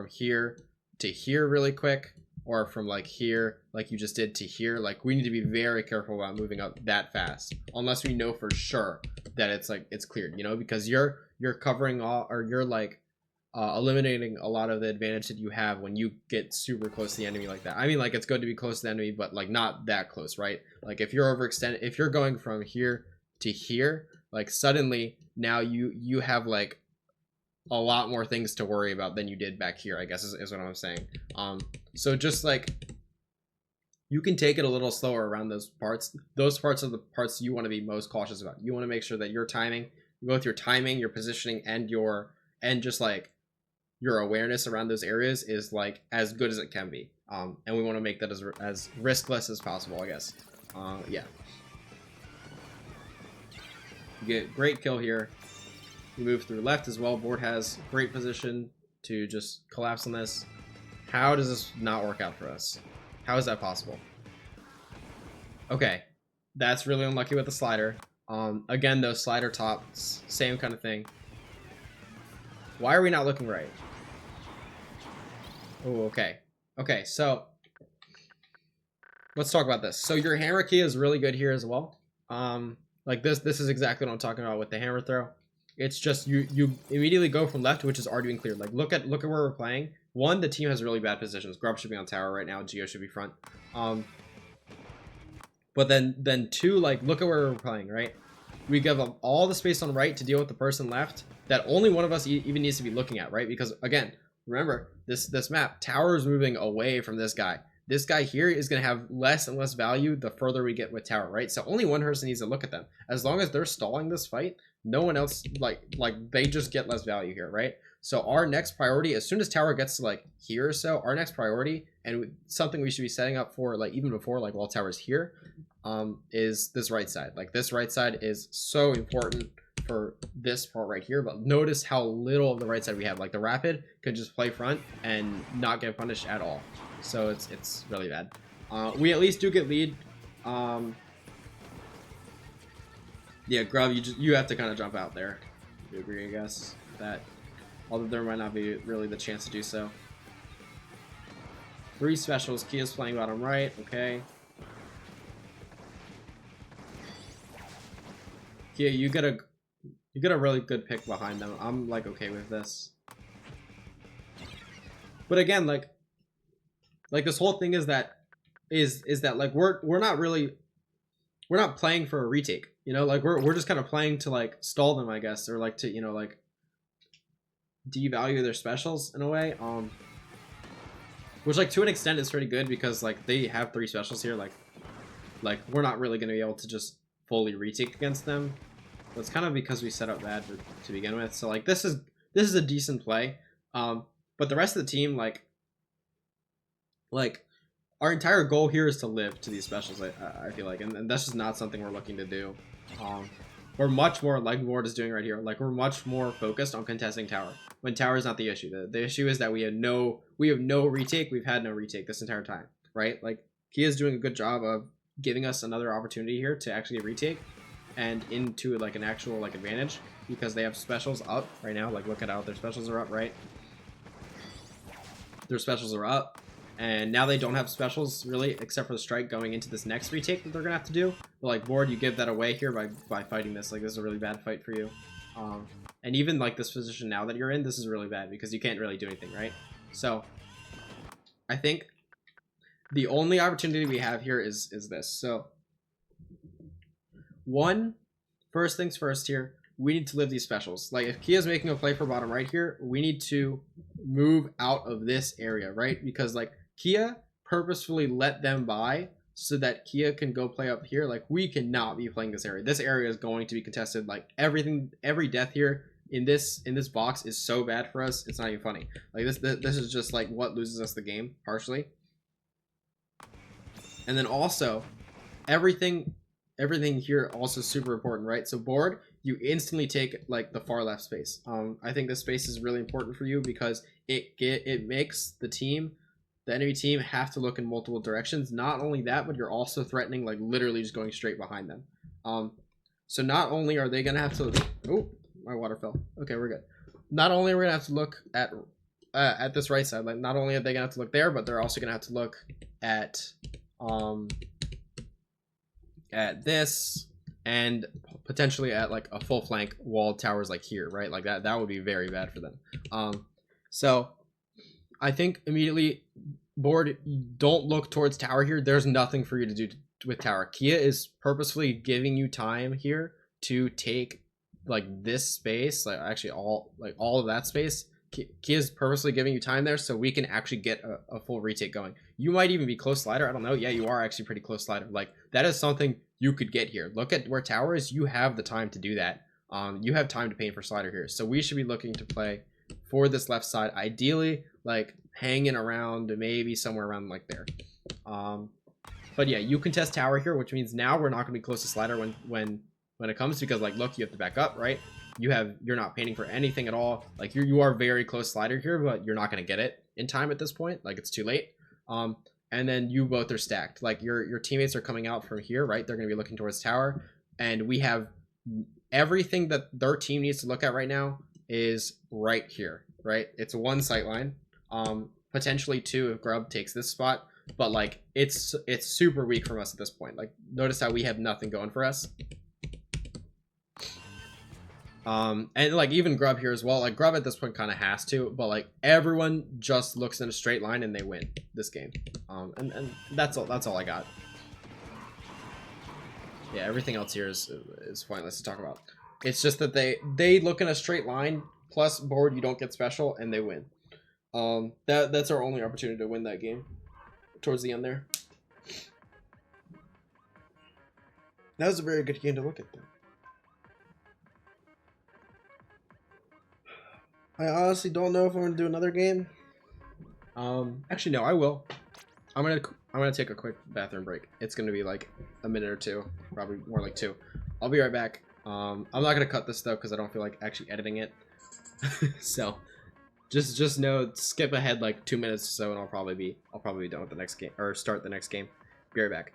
here to here really quick, or from like here like you just did to here. Like we need to be very careful about moving up that fast unless we know for sure that it's cleared, you know, because you're covering all, or you're like eliminating a lot of the advantage that you have when you get super close to the enemy like that. I mean, like it's good to be close to the enemy, but like not that close, right? Like if you're overextended, if you're going from here to here, like suddenly now you have like a lot more things to worry about than you did back here, I guess is what I'm saying. So just like you can take it a little slower around those parts of the parts you want to be most cautious about. You want to make sure that your timing, both your timing, your positioning, and just like your awareness around those areas is like as good as it can be. And we want to make that as riskless as possible, I guess. Yeah. You get great kill here. You move through left as well. Board has great position to just collapse on this. How does this not work out for us? How is that possible? Okay, that's really unlucky with the slider. Again, those slider tops, same kind of thing. Why are we not looking right? Oh, okay. Okay, so let's talk about this. So your hammer key is really good here as well. Like this is exactly what I'm talking about with the hammer throw. It's just you immediately go from left, which is already been cleared. Like look at where we're playing. One, the team has really bad positions. Grub should be on tower right now. Geo should be front. But then two, like look at where we're playing, right? We give up all the space on right to deal with the person left that only one of us even needs to be looking at, right? Because again, remember this map, tower is moving away from this guy. This guy here is going to have less and less value the further we get with tower, right? So only one person needs to look at them. As long as they're stalling this fight, no one else, like they just get less value here, right? So our next priority, as soon as tower gets to like here or so, our next priority, and something we should be setting up for like even before, like while tower's here, is this right side. Like this right side is so important for this part right here, but notice how little of the right side we have. Like the rapid could just play front and not get punished at all. So it's really bad. We at least do get lead. Yeah, Grub, you have to kind of jump out there. You agree, I guess, that although there might not be really the chance to do so. 3 specials. Kia's playing bottom right. Okay. Kia, you get a really good pick behind them. I'm like okay with this. But again, like this whole thing is that like we're not playing for a retake, you know, like we're just kind of playing to like stall them, I guess, or like to, you know, like devalue their specials in a way, which like to an extent is pretty good because like they have 3 specials here. Like we're not really going to be able to just fully retake against them. That's kind of because we set up bad to begin with. So like this is a decent play, but the rest of the team, like our entire goal here is to live to these specials. I feel like, and that's just not something we're looking to do. we're much more, like Ward is doing right here, like we're much more focused on contesting tower, when tower is not the issue. The issue is that we have no retake. We've had no retake this entire time, right? Like he is doing a good job of giving us another opportunity here to actually retake and into like an actual like advantage, because they have specials up right now. Like look at how their specials are up, right? Their specials are up, and now they don't have specials really except for the strike going into this next retake that they're gonna have to do. But like Ward, you give that away here by fighting this. Like this is a really bad fight for you. And even like this position now that you're in, this is really bad because you can't really do anything, right? So I think the only opportunity we have here is this. So first things first here, we need to live these specials. Like if Kia's making a play for bottom right here, we need to move out of this area, right? Because like Kia purposefully let them buy so that Kia can go play up here. Like we cannot be playing this area. This area is going to be contested. Like every death here in this box is so bad for us. It's not even funny. Like this is just like what loses us the game partially. And then also everything here also super important, right? So board, you instantly take like the far left space. I think this space is really important for you because it makes the enemy team have to look in multiple directions. Not only that, but you're also threatening like literally just going straight behind them. So not only are they gonna have to, oh, my water fell. Okay, we're good. Not only are we gonna have to look at this right side, like not only are they gonna have to look there, but they're also gonna have to look at this and potentially at like a full flank walled towers like here, right? Like that would be very bad for them. So I think immediately board, don't look towards tower here. There's nothing for you to do with tower. Kia is purposefully giving you time here to take like this space, like actually all of that space. Kia is purposely giving you time there so we can actually get a full retake going. You might even be close slider. I don't know. Yeah, you are actually pretty close slider. Like that is something you could get here. Look at where tower is. You have the time to do that. You have time to paint for slider here. So we should be looking to play for this left side. Ideally, like hanging around maybe somewhere around like there. But yeah, you contest tower here, which means now we're not going to be close to slider when it comes, because like look, you have to back up, right? You're not painting for anything at all. Like you are very close slider here, but you're not going to get it in time at this point. Like it's too late. And then you both are stacked. Like your teammates are coming out from here, right? They're going to be looking towards tower, and we have everything that their team needs to look at right now is right here, right? It's one sight line, potentially two if Grub takes this spot, but like it's super weak from us at this point. Like notice how we have nothing going for us. And like even Grub here as well. Like Grub at this point kind of has to, but like everyone just looks in a straight line and they win this game. And that's all I got. Yeah, everything else here is pointless to talk about. It's just that they look in a straight line, plus board, you don't get special, and they win. That's our only opportunity to win that game towards the end there. That was a very good game to look at though. I honestly don't know if I'm gonna do another game. Actually no, I will. I'm gonna take a quick bathroom break. It's gonna be like a minute or two, probably more like 2. I'll be right back. I'm not gonna cut this though because I don't feel like actually editing it. So just know, skip ahead like 2 minutes or so, and I'll probably be done with the next game, or start the next game. Be right back.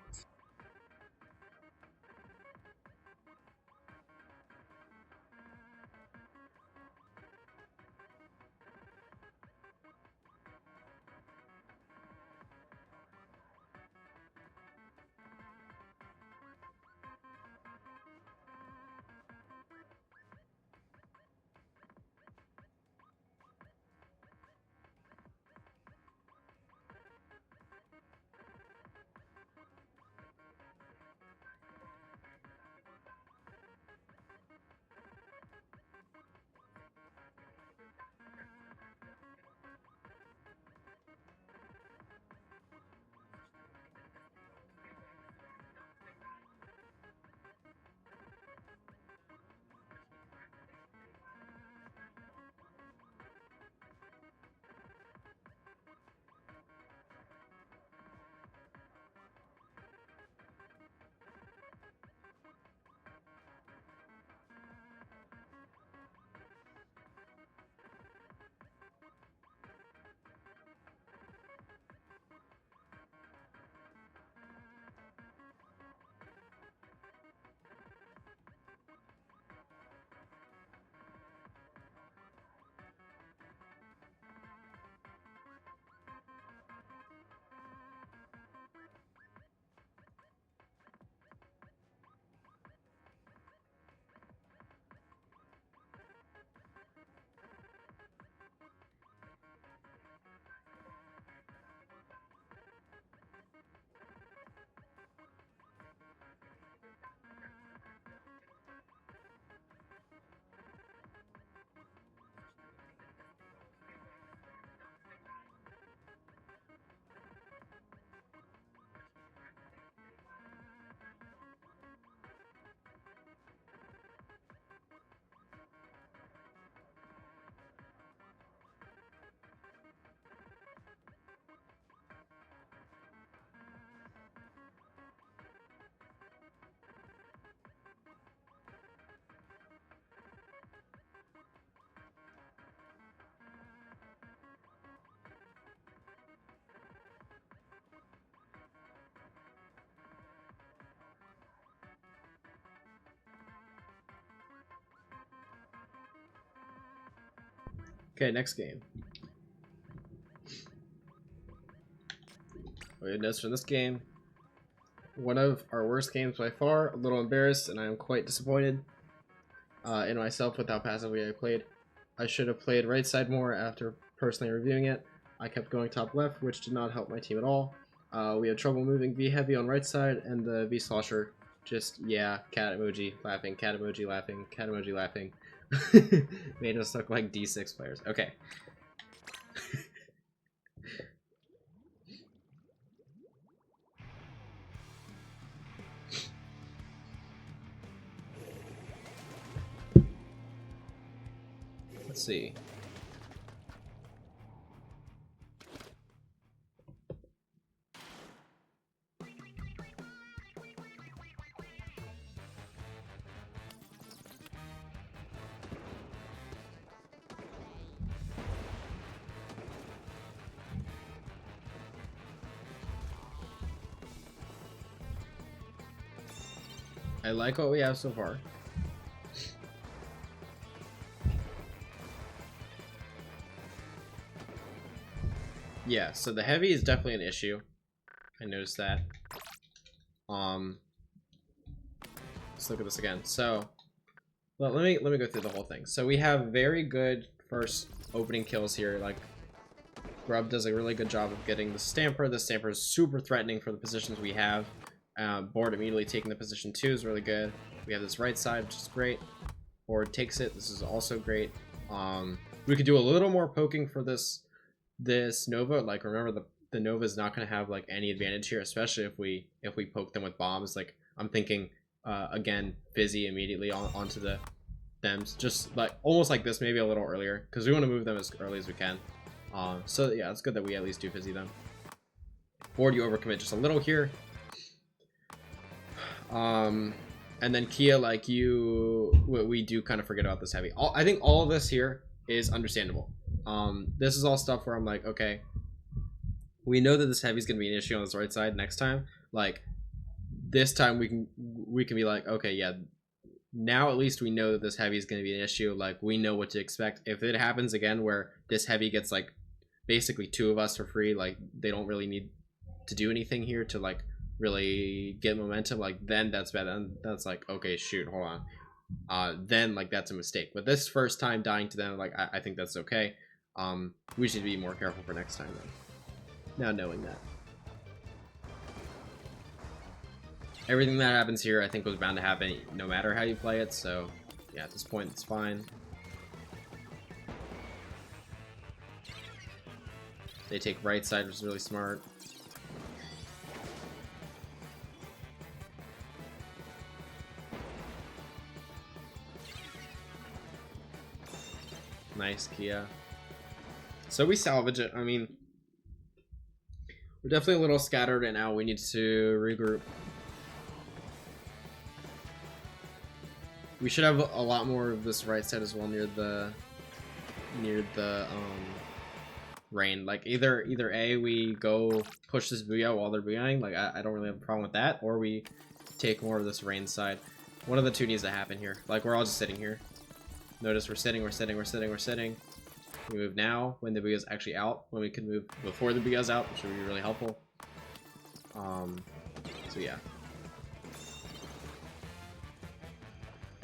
Okay, next game. We had notes from this game. One of our worst games by far. A little embarrassed, and I am quite disappointed in myself with how passively I played. I should have played right side more after personally reviewing it. I kept going top left, which did not help my team at all. We had trouble moving V heavy on right side, and the V slosher just, yeah, cat emoji laughing, cat emoji laughing, cat emoji laughing. Made us look like D6 players. Okay. Let's see. I like what we have so far. Yeah, so the heavy is definitely an issue. I noticed that. Let's look at this again. So, well, let me go through the whole thing. So we have very good first opening kills here. Like, Grub does a really good job of getting the Stamper. The Stamper is super threatening for the positions we have. Board immediately taking the position 2 is really good. We have this right side, which is great. Board takes it. This is also great. We could do a little more poking for this Nova. Like, remember the Nova is not going to have like any advantage here, especially if we poke them with bombs. Like, I'm thinking again, Fizzy immediately onto the thems, just like almost like this, maybe a little earlier, because we want to move them as early as we can. So yeah, it's good that we at least do Fizzy them. Board, you overcommit just a little here. And then Kia, like we do kind of forget about this heavy. I think all of this here is understandable. This is all stuff where I'm like, okay, we know that this heavy is going to be an issue on this right side next time. Like, this time we can be like, okay, yeah, now at least we know that this heavy is going to be an issue. Like, we know what to expect. If it happens again where this heavy gets like basically 2 of us for free, like they don't really need to do anything here to like really get momentum, like then that's bad. Then that's like, okay, shoot, hold on. Then like that's a mistake. But this first time dying to them, like I think that's okay. We should be more careful for next time though. Now knowing that. Everything that happens here I think was bound to happen no matter how you play it, so yeah, at this point it's fine. They take right side, which is really smart. Nice, Kia. So we salvage it. I mean, we're definitely a little scattered, and now we need to regroup. We should have a lot more of this right side as well near the rain. Like either A, we go push this booyah while they're booyahing. Like I don't really have a problem with that, or we take more of this rain side. One of the two needs to happen here. Like we're all just sitting here. Notice we're sitting. We move now when the booyah's actually out. When we can move before the booyah's out, which would be really helpful. So yeah.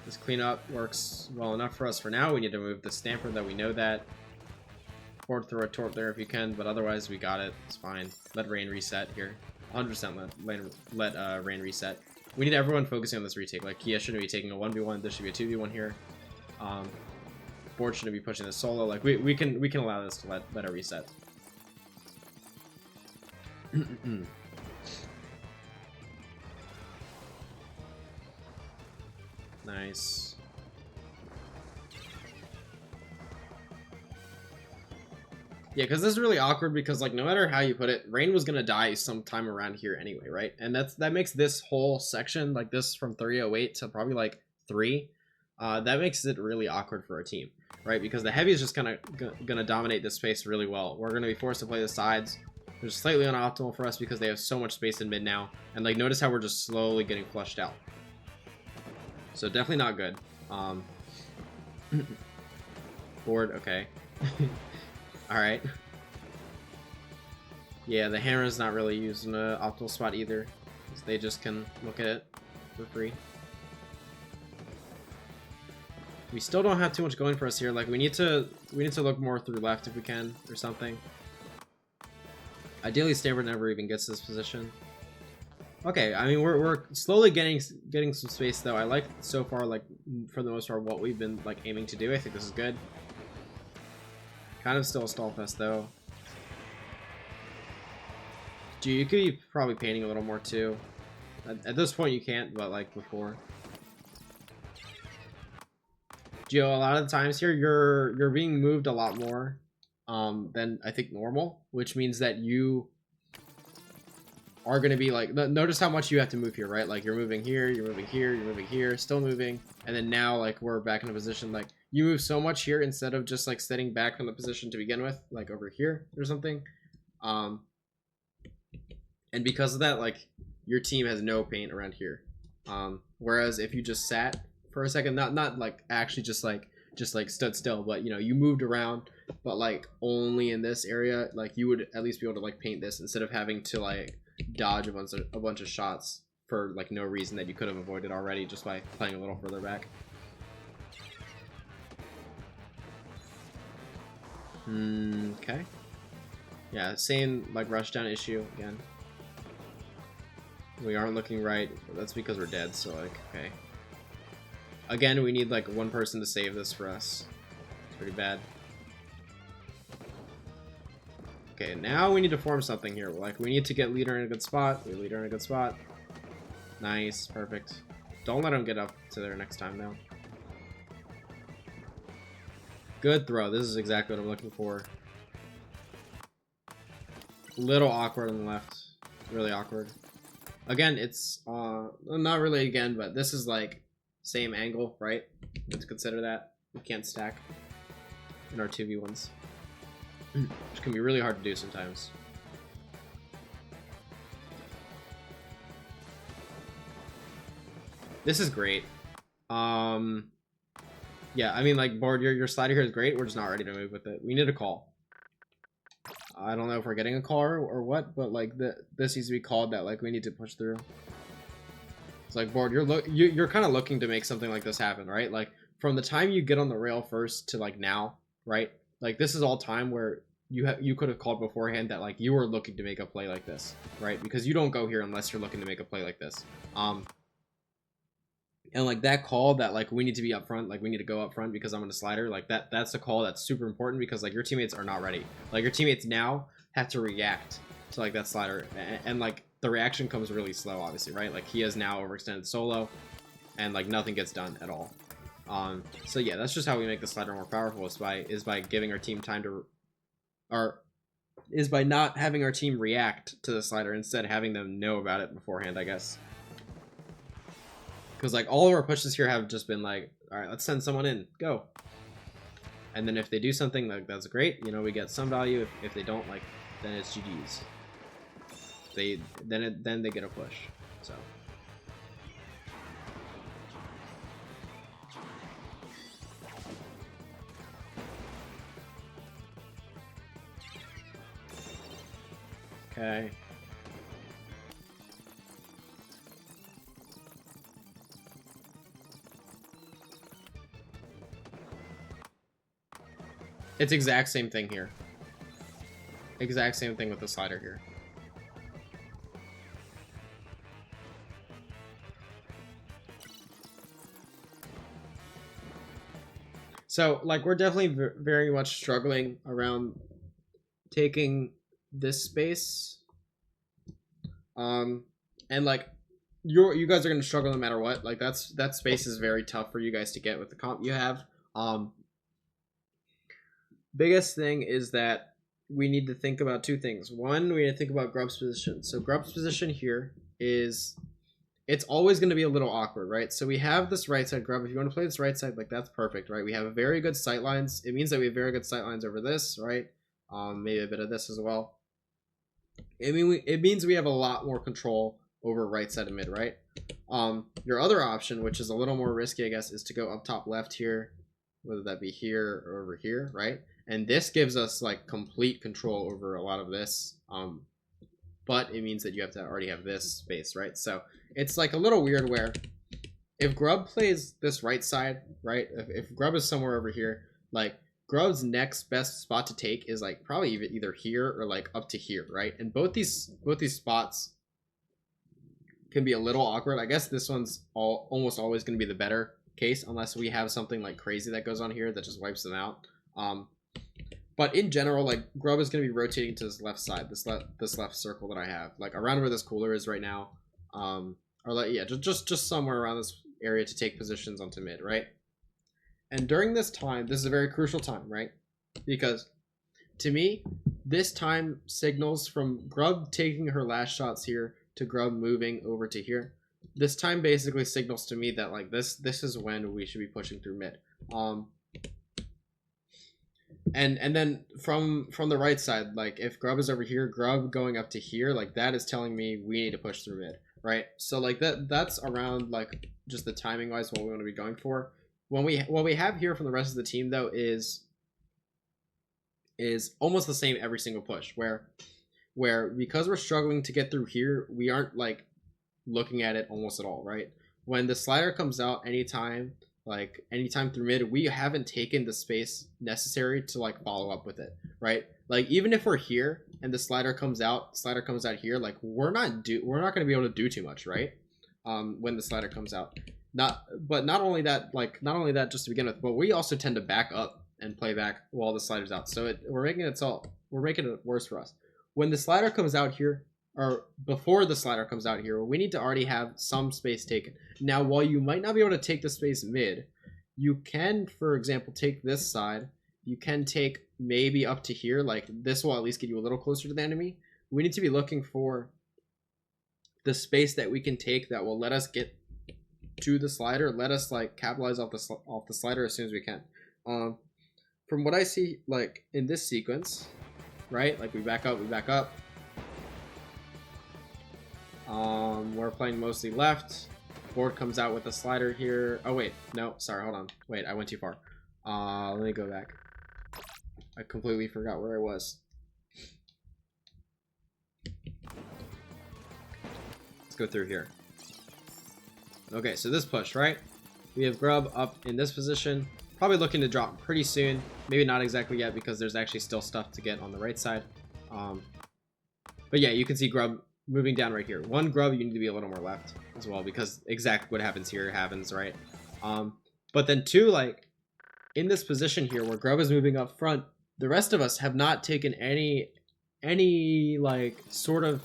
This cleanup works well enough for us for now. We need to move the Stamper that we know that. Or throw a Torp there if you can, but otherwise we got it. It's fine. Let rain reset here. 100% let rain reset. We need everyone focusing on this retake. Like Kia shouldn't be taking a 1v1. This should be a 2v1 here. Board shouldn't be pushing this solo. Like we can allow this to let it reset. Nice. Yeah, because this is really awkward because like no matter how you put it, Rain was gonna die sometime around here anyway, right? And that makes this whole section, like this from 308 to probably like 3, that makes it really awkward for our team, right? Because the heavy is just gonna dominate this space really well. We're gonna be forced to play the sides, which is slightly unoptimal for us because they have so much space in mid now. And like notice how we're just slowly getting flushed out. So definitely not good. Board, okay. Alright. Yeah, the hammer is not really used in an optimal spot either. They just can look at it for free. We still don't have too much going for us here. Like we need to look more through left if we can or something. Ideally, Stanford never even gets this position. Okay, I mean we're slowly getting some space though. I like so far, like for the most part, what we've been like aiming to do. I think this is good. Kind of still a stall fest though. Dude, you could be probably painting a little more too. At this point you can't, but like before. Gio, a lot of the times here you're being moved a lot more than I think normal, which means that you are going to be like, notice how much you have to move here, right? Like you're moving here, you're moving here, you're moving here, still moving, and then now like we're back in a position like you move so much here instead of just like sitting back from the position to begin with, like over here or something. And because of that, like your team has no paint around here. Whereas if you just sat for a second, not like actually just like stood still, but you know, you moved around, but like only in this area, like you would at least be able to like paint this instead of having to like dodge a bunch of shots for like no reason that you could have avoided already just by playing a little further back. Okay. Yeah, same like rush down issue again. We aren't looking right. That's because we're dead, so like, okay. Again, we need like one person to save this for us. It's pretty bad. Okay, now we need to form something here. Like, we need to get leader in a good spot. We leader in a good spot. Nice, perfect. Don't let him get up to there next time, though. Good throw. This is exactly what I'm looking for. Little awkward on the left. Really awkward. Again, it's not really again, but this is like same angle, right? Let's consider that. We can't stack in our 2v1s. Which can be really hard to do sometimes. This is great. Yeah, I mean, like, board, your slider here is great. We're just not ready to move with it. We need a call. I don't know if we're getting a call or what, but like this needs to be called that like we need to push through. It's like, board, you're kind of looking to make something like this happen, right? Like from the time you get on the rail first to like now, right? Like this is all time where you could have called beforehand that like you were looking to make a play like this, right? Because you don't go here unless you're looking to make a play like this. And like that call that like we need to be up front, like we need to go up front because I'm on a slider, like that's a call that's super important because like your teammates are not ready. Like your teammates now have to react to like that slider, and like the reaction comes really slow, obviously, right? Like he has now overextended solo and like nothing gets done at all. So yeah, that's just how we make the slider more powerful, is by giving our team time to, or is by not having our team react to the slider, instead having them know about it beforehand, I guess. Because like all of our pushes here have just been like, all right, let's send someone in, go. And then if they do something, like that's great, you know, we get some value. If they don't, like, then it's GG's. Then they get a push. So. Okay. It's exact same thing here. Exact same thing with the slider here. So, like, we're definitely very much struggling around taking this space. And like, you guys are gonna struggle no matter what. Like, that space is very tough for you guys to get with the comp you have. Biggest thing is that we need to think about two things. One, we need to think about Grub's position. So Grub's position here is, it's always going to be a little awkward, right? So we have this right side, Grub. If you want to play this right side, like that's perfect, right? We have a very good sight lines. It means that we have very good sight lines over this, right? Maybe a bit of this as well. It means we have a lot more control over right side of mid, right? Your other option, which is a little more risky, I guess, is to go up top left here, whether that be here or over here, right? And this gives us like complete control over a lot of this. But it means that you have to already have this space, right? So it's like a little weird where if Grub plays this right side, right? If Grub is somewhere over here, like Grub's next best spot to take is like probably either here or like up to here, right? And both these spots can be a little awkward. I guess this one's almost always going to be the better case, unless we have something like crazy that goes on here that just wipes them out. But in general, like Grub is going to be rotating to this left side, this left circle that I have, like around where this cooler is right now, or like yeah, just somewhere around this area to take positions onto mid, right? And during this time, this is a very crucial time, right? Because to me, this time signals from Grub taking her last shots here to Grub moving over to here. This time basically signals to me that like this is when we should be pushing through mid. And then from the right side, like if Grub is over here, Grub going up to here, like that is telling me we need to push through mid, right? So like that's around like just the timing wise what we want to be going for. What we have here from the rest of the team though is almost the same every single push, where because we're struggling to get through here, we aren't like looking at it almost at all, right? When the slider comes out anytime through mid, we haven't taken the space necessary to like follow up with it, right? Like even if we're here and the slider comes out here, like we're not going to be able to do too much, right? When the slider comes out. Not only that just to begin with, but we also tend to back up and play back while the slider's out. So we're making it worse for us. When the slider comes out here, or before the slider comes out here, we need to already have some space taken. Now, while you might not be able to take the space mid, you can, for example, take this side. You can take maybe up to here. Like this will at least get you a little closer to the enemy. We need to be looking for the space that we can take that will let us get to the slider, let us like capitalize off the slider as soon as we can. From what I see, like in this sequence, right? Like we back up. We're playing mostly left. Board comes out with a slider here. Oh wait, no, sorry, hold on. Wait, I went too far. Let me go back. I completely forgot where I was. Let's go through here. Okay, so this push, right? We have Grub up in this position. Probably looking to drop pretty soon. Maybe not exactly yet because there's actually still stuff to get on the right side. But yeah, you can see Grub moving down right here. One, Grub, you need to be a little more left as well because exactly what happens here happens, right? But then two, like in this position here where Grub is moving up front, the rest of us have not taken any like sort of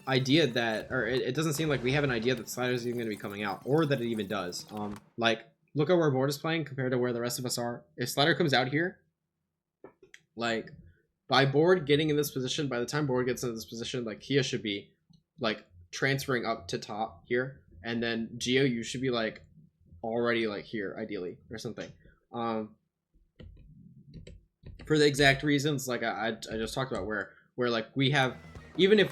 idea that, or it doesn't seem like we have an idea that slider is even going to be coming out, or that it even does. Like look at where Board is playing compared to where the rest of us are. If slider comes out here, like by Board getting in this position, by the time Board gets into this position, like Kia should be like transferring up to top here, and then Geo, you should be like already like here ideally or something. For the exact reasons like I just talked about, where like we have, even if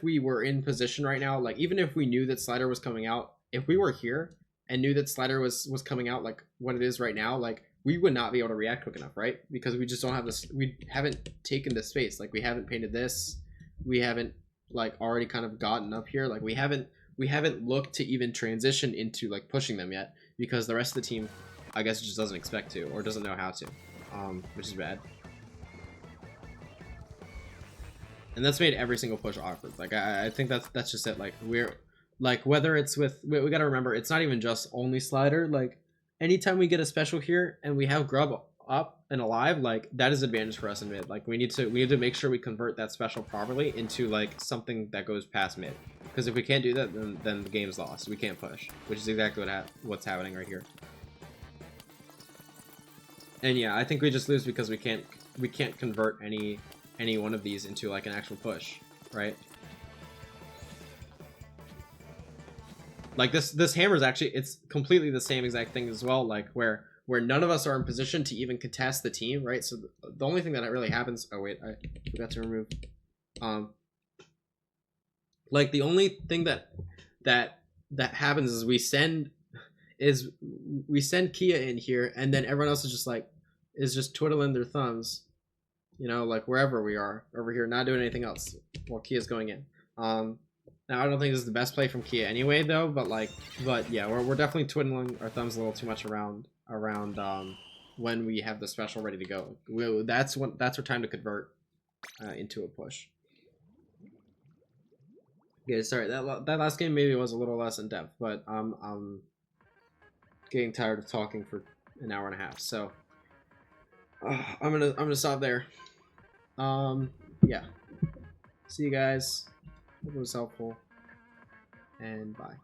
we were in position right now, like even if we knew that slider was coming out, if we were here and knew that slider was coming out like what it is right now, like we would not be able to react quick enough, right? Because we just don't have this, we haven't taken this space, like we haven't painted this, we haven't like already kind of gotten up here, like we haven't looked to even transition into like pushing them yet, because the rest of the team I guess just doesn't expect to or doesn't know how to, which is bad. And that's made every single push awkward. Like I think that's just it. Like we're like, whether it's with, we got to remember, it's not even just only slider. Like anytime we get a special here and we have Grub up and alive, like that is advantage for us in mid. Like we need to make sure we convert that special properly into like something that goes past mid. Because if we can't do that, then the game's lost. We can't push, which is exactly what's happening right here. And yeah, I think we just lose because we can't convert any one of these into like an actual push, right? Like this hammer is actually, it's completely the same exact thing as well, like where none of us are in position to even contest the team, right? So the only thing that really happens, oh wait, I forgot to remove, like the only thing that happens is we send Kia in here, and then everyone else is just like, is just twiddling their thumbs, you know, like wherever we are over here, not doing anything else while Kia's going in. Now I don't think this is the best play from Kia anyway, though. But yeah, we're definitely twiddling our thumbs a little too much around when we have the special ready to go. That's our time to convert into a push. Yeah, sorry, that last game maybe was a little less in depth, but I'm getting tired of talking for an hour and a half, so I'm gonna stop there. Yeah. See you guys. Hope it was helpful, and bye.